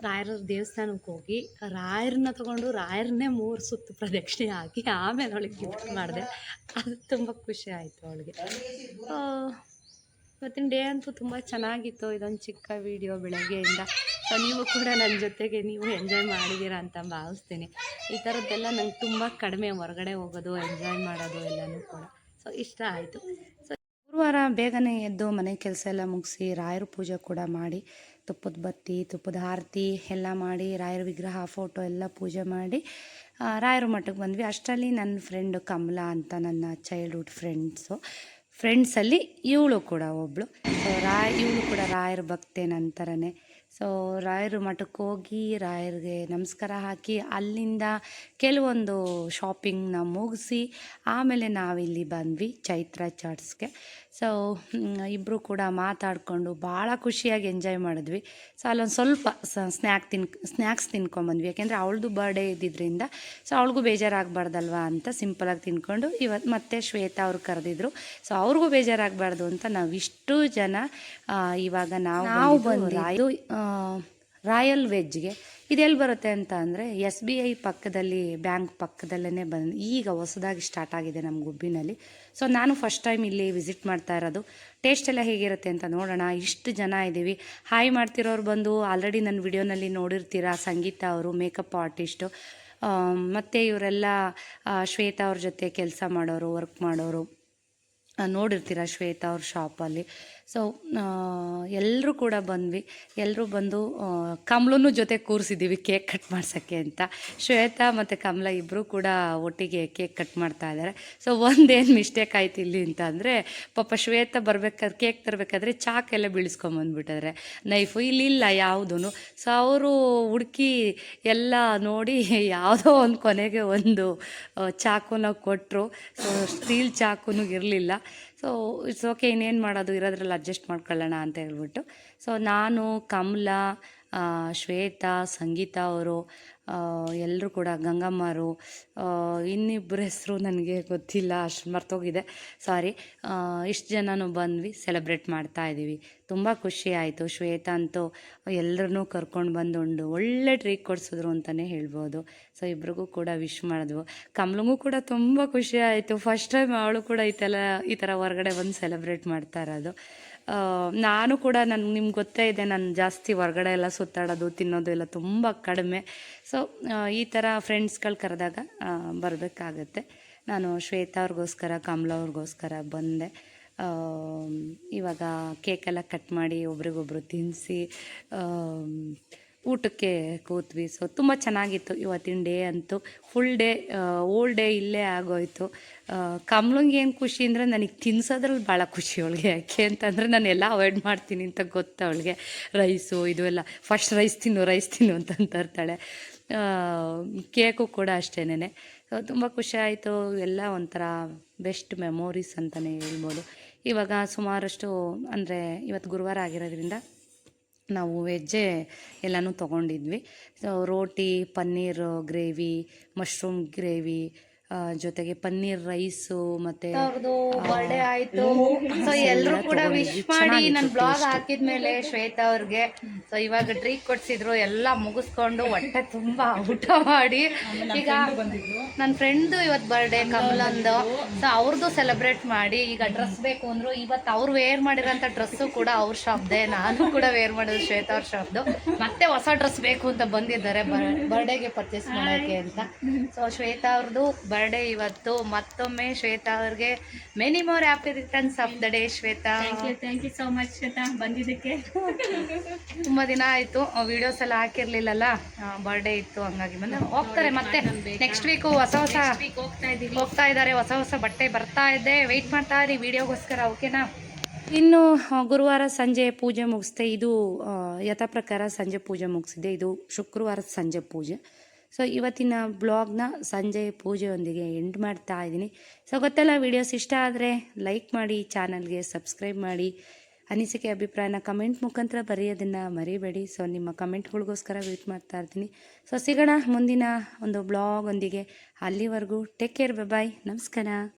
ರಾಯರ ದೇವಸ್ಥಾನಕ್ಕೆ ಹೋಗಿ ರಾಯರನ್ನ ತೊಗೊಂಡು ರಾಯರನ್ನೇ 3 ಸುತ್ತು ಪ್ರದಕ್ಷಿಣೆ ಹಾಕಿ ಆಮೇಲೆ ಅವಳಿಗೆ ಗಿಫ್ಟ್ ಮಾಡಿದೆ. ಅದು ತುಂಬ ಖುಷಿ ಆಯಿತು ಅವಳಿಗೆ. ಇವತ್ತಿನ ಡೇ ಅಂತೂ ತುಂಬ ಚೆನ್ನಾಗಿತ್ತು. ಇದೊಂದು ಚಿಕ್ಕ ವಿಡಿಯೋ ಬೆಳಗ್ಗೆಯಿಂದ. ಸೊ ನೀವು ಕೂಡ ನನ್ನ ಜೊತೆಗೆ ನೀವು ಎಂಜಾಯ್ ಮಾಡಿದ್ದೀರಾ ಅಂತ ಭಾವಿಸ್ತೀನಿ. ಈ ಥರದ್ದೆಲ್ಲ ನಂಗೆ ತುಂಬ ಕಡಿಮೆ, ಹೊರಗಡೆ ಹೋಗೋದು, ಎಂಜಾಯ್ ಮಾಡೋದು ಎಲ್ಲನೂ ಕೂಡ. ಸೊ ಇಷ್ಟ ಆಯಿತು. ಸೊ ಗುರುವಾರ ಬೇಗನೆ ಎದ್ದು ಮನೆ ಕೆಲಸ ಎಲ್ಲ ಮುಗಿಸಿ ರಾಯರ ಪೂಜೆ ಕೂಡ ಮಾಡಿ, ತುಪ್ಪದ ಬತ್ತಿ, ತುಪ್ಪದ ಆರತಿ ಎಲ್ಲ ಮಾಡಿ, ರಾಯರ ವಿಗ್ರಹ, ಫೋಟೋ ಎಲ್ಲ ಪೂಜೆ ಮಾಡಿ ರಾಯರ ಮಠಕ್ಕೆ ಬಂದ್ವಿ. ಅಷ್ಟರಲ್ಲಿ ನನ್ನ ಫ್ರೆಂಡು ಕಮಲಾ ಅಂತ, ನನ್ನ ಚೈಲ್ಡ್ಹುಡ್ ಫ್ರೆಂಡ್ಸಲ್ಲಿ ಇವಳು ಕೂಡ ಒಬ್ಬಳು. ಸೊ ಇವಳು ಕೂಡ ರಾಯರ ಭಕ್ತೆ ನಂತರನೇ. ಸೊ ರಾಯರ ಮಠಕ್ಕೆ ಹೋಗಿ ರಾಯರಿಗೆ ನಮಸ್ಕಾರ ಹಾಕಿ ಅಲ್ಲಿಂದ ಕೆಲವೊಂದು ಶಾಪಿಂಗ್ನ ಮುಗಿಸಿ ಆಮೇಲೆ ನಾವಿಲ್ಲಿ ಬಂದ್ವಿ ಚೈತ್ರ ಚಾಟ್ಸ್ಗೆ. ಸೊ ಇಬ್ಬರು ಕೂಡ ಮಾತಾಡಿಕೊಂಡು ಭಾಳ ಖುಷಿಯಾಗಿ ಎಂಜಾಯ್ ಮಾಡಿದ್ವಿ. ಸೊ ಅಲ್ಲೊಂದು ಸ್ವಲ್ಪ ಸ್ನ್ಯಾಕ್ಸ್ ತಿನ್ಕೊಂಬಂದ್ವಿ. ಯಾಕೆಂದರೆ ಅವಳದು ಬರ್ಡೇ ಇದ್ದಿದ್ದರಿಂದ ಸೊ ಅವಳಿಗೂ ಬೇಜಾರಾಗಬಾರ್ದಲ್ವ ಅಂತ ಸಿಂಪಲಾಗಿ ತಿನ್ಕೊಂಡು ಇವತ್ತು ಮತ್ತೆ ಶ್ವೇತಾ ಅವ್ರು ಕರೆದಿದ್ರು. ಸೊ ಅವ್ರಿಗೂ ಬೇಜಾರಾಗಬಾರ್ದು ಅಂತ ನಾವು ಇಷ್ಟು ಜನ ಇವಾಗ ನಾವು ಬಂದು ರಾಯಲ್ ವೆಜ್ಗೆ. ಇದೆಲ್ಲಿ ಬರುತ್ತೆ ಅಂತ ಅಂದರೆ SBI ಪಕ್ಕದಲ್ಲಿ, ಬ್ಯಾಂಕ್ ಪಕ್ಕದಲ್ಲೇ ಈಗ ಹೊಸದಾಗಿ ಸ್ಟಾರ್ಟ್ ಆಗಿದೆ ನಮ್ಮ ಗುಬ್ಬಿನಲ್ಲಿ. ಸೊ ನಾನು ಫಸ್ಟ್ ಟೈಮ್ ಇಲ್ಲಿ ವಿಸಿಟ್ ಮಾಡ್ತಾ ಇರೋದು. ಟೇಸ್ಟ್ ಎಲ್ಲ ಹೇಗಿರುತ್ತೆ ಅಂತ ನೋಡೋಣ. ಇಷ್ಟು ಜನ ಇದ್ದೀವಿ. ಹಾಯ್ ಮಾಡ್ತಿರೋರು ಬಂದು ಆಲ್ರೆಡಿ ನನ್ನ ವಿಡಿಯೋನಲ್ಲಿ ನೋಡಿರ್ತೀರ, ಸಂಗೀತ ಅವರು ಮೇಕಪ್ ಆರ್ಟಿಸ್ಟು. ಮತ್ತು ಇವರೆಲ್ಲ ಶ್ವೇತಾ ಅವ್ರ ಜೊತೆ ಕೆಲಸ ಮಾಡೋರು, ವರ್ಕ್ ಮಾಡೋರು, ನೋಡಿರ್ತೀರ ಶ್ವೇತಾ ಅವ್ರ ಶಾಪಲ್ಲಿ. ಸೊ ಎಲ್ಲರೂ ಕೂಡ ಬಂದ್ವಿ. ಎಲ್ಲರೂ ಬಂದು ಕಮಲೂ ಜೊತೆ ಕೂರಿಸಿದ್ದೀವಿ ಕೇಕ್ ಕಟ್ ಮಾಡ್ಸೋಕ್ಕೆ ಅಂತ. ಶ್ವೇತಾ ಮತ್ತು ಕಮಲ ಇಬ್ಬರು ಕೂಡ ಒಟ್ಟಿಗೆ ಕೇಕ್ ಕಟ್ ಮಾಡ್ತಾ ಇದ್ದಾರೆ. ಸೊ ಒಂದೇನು ಮಿಸ್ಟೇಕ್ ಆಯ್ತು ಇಲ್ಲಿ ಅಂತ ಅಂದರೆ, ಪಾಪ ಶ್ವೇತಾ ಬರಬೇಕಾದ್ರೆ, ಕೇಕ್ ತರಬೇಕಾದ್ರೆ ಚಾಕೆಲ್ಲ ಬೀಳಿಸ್ಕೊಂಬಂದ್ಬಿಟ್ಟಿದ್ರೆ ನೈಫು ಇಲ್ಲಿಲ್ಲ ಯಾವುದೂ. ಸೊ ಅವರು ಹುಡುಕಿ ಎಲ್ಲ ನೋಡಿ ಯಾವುದೋ ಒಂದು ಕೊನೆಗೆ ಒಂದು ಚಾಕುನ ಕೊಟ್ಟರು. ಸೊ ಸ್ಟೀಲ್ ಚಾಕುನೂ ಇರಲಿಲ್ಲ. ಸೊ ಇಟ್ಸ್ ಓಕೆ, ಇನ್ನೇನು ಮಾಡೋದು, ಇರೋದ್ರಲ್ಲಿ ಅಡ್ಜಸ್ಟ್ ಮಾಡ್ಕೊಳ್ಳೋಣ ಅಂತ ಹೇಳ್ಬಿಟ್ಟು. ಸೊ ನಾನು, ಕಮಲ, ಶ್ವೇತಾ, ಸಂಗೀತ ಅವರು, ಎಲ್ಲರೂ ಕೂಡ, ಗಂಗಮ್ಮರು, ಇನ್ನಿಬ್ಬರ ಹೆಸರು ನನಗೆ ಗೊತ್ತಿಲ್ಲ, ಅಷ್ಟು ಮರ್ತೋಗಿದೆ, ಸಾರಿ. ಇಷ್ಟು ಜನನೂ ಬಂದ್ವಿ, ಸೆಲೆಬ್ರೇಟ್ ಮಾಡ್ತಾ ಇದ್ದೀವಿ. ತುಂಬ ಖುಷಿ ಆಯಿತು. ಶ್ವೇತಾ ಅಂತೂ ಎಲ್ಲರನ್ನೂ ಕರ್ಕೊಂಡು ಬಂದು ಒಳ್ಳೆ ಟ್ರೀಟ್ ಕೊಡಿಸಿದ್ರು ಅಂತಲೇ ಹೇಳ್ಬೋದು. ಸೊ ಇಬ್ರಿಗೂ ಕೂಡ ವಿಶ್ ಮಾಡಿದ್ವು. ಕಮಲಂಗೂ ಕೂಡ ತುಂಬ ಖುಷಿ ಆಯಿತು. ಫಸ್ಟ್ ಟೈಮ್ ಅವಳು ಕೂಡ ಈ ಥರ ಹೊರಗಡೆ ಬಂದು ಸೆಲೆಬ್ರೇಟ್ ಮಾಡ್ತಾ ಇರೋದು. ನಾನು ಕೂಡ ನಿಮ್ಗೆ ಗೊತ್ತೇ ಇದೆ, ನಾನು ಜಾಸ್ತಿ ಹೊರಗಡೆ ಎಲ್ಲ ಸುತ್ತಾಡೋದು, ತಿನ್ನೋದು ಎಲ್ಲ ತುಂಬ ಕಡಿಮೆ. ಸೊ ಈ ಥರ ಫ್ರೆಂಡ್ಸ್ಗಳು ಕರೆದಾಗ ಬರಬೇಕಾಗತ್ತೆ. ನಾನು ಶ್ವೇತಾ ಅವ್ರಿಗೋಸ್ಕರ, ಕಮಲ ಅವ್ರಿಗೋಸ್ಕರ ಬಂದೆ. ಇವಾಗ ಕೇಕೆಲ್ಲ ಕಟ್ ಮಾಡಿ ಒಬ್ರಿಗೊಬ್ರು ತಿನ್ನಿಸಿ ಊಟಕ್ಕೆ ಕೂತ್ವಿ. ಸೊ ತುಂಬ ಚೆನ್ನಾಗಿತ್ತು ಇವತ್ತಿನ ಡೇ ಅಂತೂ. ಫುಲ್ ಡೇ, ಓಲ್ ಡೇ ಇಲ್ಲೇ ಆಗೋಯ್ತು. ಕಮಲಂಗೆ ಏನು ಖುಷಿ ಅಂದರೆ ನನಗೆ ತಿನ್ಸೋದ್ರಲ್ಲಿ ಭಾಳ ಖುಷಿ ಅವಳಿಗೆ. ಯಾಕೆ ಅಂತಂದರೆ ನಾನು ಎಲ್ಲ ಅವಾಯ್ಡ್ ಮಾಡ್ತೀನಿ ಅಂತ ಗೊತ್ತು ಅವಳಿಗೆ. ರೈಸು ಇದು ಎಲ್ಲ, ಫಸ್ಟ್ ರೈಸ್ ತಿನ್ನು ಅಂತ ಇರ್ತಾಳೆ. ಕೇಕು ಕೂಡ ಅಷ್ಟೇನೆ. ಸೊ ತುಂಬ ಖುಷಿ ಆಯಿತು. ಎಲ್ಲ ಒಂಥರ ಬೆಸ್ಟ್ ಮೆಮೊರೀಸ್ ಅಂತಲೇ ಹೇಳ್ಬೋದು. ಇವಾಗ ಸುಮಾರಷ್ಟು, ಅಂದರೆ ಇವತ್ತು ಗುರುವಾರ ಆಗಿರೋದ್ರಿಂದ ನಾವು ವೆಜ್ಜೇ ಎಲ್ಲನೂ ತೊಗೊಂಡಿದ್ವಿ. ಸೊ ರೋಟಿ, ಪನ್ನೀರ್ ಗ್ರೇವಿ, ಮಶ್ರೂಮ್ ಗ್ರೇವಿ, ಜೊತೆಗೆ ಪನ್ನೀರ್ ರೈಸು, ಮತ್ತು ಬರ್ಡೇ ಆಯಿತು. ಸೊ ಎಲ್ಲರೂ ಕೂಡ ವಿಶ್ ಮಾಡಿ ನನ್ನ ಬ್ಲಾಗ್ ಹಾಕಿದ್ಮೇಲೆ ಶ್ವೇತಾ ಅವ್ರಿಗೆ ಸೊ ಇವಾಗ ಟ್ರೀಟ್ ಕೊಡ್ಸಿದ್ರು. ಎಲ್ಲ ಮುಗಿಸ್ಕೊಂಡು ಹೊಟ್ಟೆ ತುಂಬ ಊಟ ಮಾಡಿ, ಈಗ ನನ್ನ ಫ್ರೆಂಡ್ದು ಇವತ್ತು ಬರ್ಡೇ ಕಮಲಂದು, ಸೊ ಅವ್ರದ್ದು ಸೆಲೆಬ್ರೇಟ್ ಮಾಡಿ, ಈಗ ಡ್ರೆಸ್ ಬೇಕು ಅಂದರು. ಇವತ್ತು ಅವ್ರು ವೇರ್ ಮಾಡಿರೋಂಥ ಡ್ರೆಸ್ಸು ಕೂಡ ಅವ್ರ ಶಾಪ್ದೆ, ನಾನು ಕೂಡ ವೇರ್ ಮಾಡೋದು ಶ್ವೇತಾ ಅವ್ರ ಶಾಪ್ದು. ಮತ್ತೆ ಹೊಸ ಡ್ರೆಸ್ ಬೇಕು ಅಂತ ಬಂದಿದ್ದಾರೆ ಬರ್ಡೇಗೆ ಪರ್ಚೇಸ್ ಮಾಡೋಕ್ಕೆ ಅಂತ. ಸೊ ಶ್ವೇತಾ ಅವ್ರದ್ದು ಬರ್ಡೇ ಇವತ್ತು. ಮತ್ತೊಮ್ಮೆ ಶ್ವೇತಾ ಅವ್ರಿಗೆ many more happy returns of the day. Shweta, thank you so much Shweta, ಬಂದಿದ್ದಕ್ಕೆ. ತುಂಬ ದಿನ ಆಯಿತು, ವಿಡಿಯೋಸ್ ಎಲ್ಲ ಹಾಕಿರ್ಲಿಲ್ಲಲ್ಲ, ಬರ್ಡೇ ಇತ್ತು, ಹಂಗಾಗಿ ಬಂದು ಹೋಗ್ತಾರೆ. ಮತ್ತೆ ನೆಕ್ಸ್ಟ್ ವೀಕು ಹೊಸ ಹೋಗ್ತಾ ಇದ್ದಾರೆ. ಹೊಸ ಬಟ್ಟೆ ಬರ್ತಾ ಇದೆ, ವೆಯ್ಟ್ ಮಾಡ್ತಾ ಇರಿ ವಿಡಿಯೋಗೋಸ್ಕರ, ಓಕೆನಾ? ಇನ್ನು ಗುರುವಾರ ಸಂಜೆ ಪೂಜೆ ಮುಗಿಸ್ದೆ. ಇದು ಯಥಾ ಪ್ರಕಾರ ಸಂಜೆ ಪೂಜೆ ಮುಗಿಸಿದೆ. ಇದು ಶುಕ್ರವಾರದ ಸಂಜೆ ಪೂಜೆ. ಸೊ ಇವತ್ತಿನ ಬ್ಲಾಗ್ನ ಸಂಜೆ ಪೂಜೆಯೊಂದಿಗೆ ಎಂಡ್ ಮಾಡ್ತಾ ಇದ್ದೀನಿ. ಸೊ ಗೊತ್ತೆಲ್ಲ, ವೀಡಿಯೋಸ್ ಇಷ್ಟ ಆದರೆ ಲೈಕ್ ಮಾಡಿ, ಚಾನಲ್ಗೆ ಸಬ್ಸ್ಕ್ರೈಬ್ ಮಾಡಿ, ಅನಿಸಿಕೆ ಅಭಿಪ್ರಾಯನ ಕಮೆಂಟ್ ಮುಖಾಂತರ ಬರೆಯೋದನ್ನು ಮರಿಬೇಡಿ. ಸೊ ನಿಮ್ಮ ಕಮೆಂಟ್ಗಳಿಗೋಸ್ಕರ ವೇಟ್ ಮಾಡ್ತಾ ಇರ್ತೀನಿ. ಸೊ ಸಿಗೋಣ ಮುಂದಿನ ಒಂದು ಬ್ಲಾಗ್ ಒಂದಿಗೆ. ಅಲ್ಲಿವರೆಗೂ ಟೇಕ್ ಕೇರ್, ಬಾಯ್, ನಮಸ್ಕಾರ.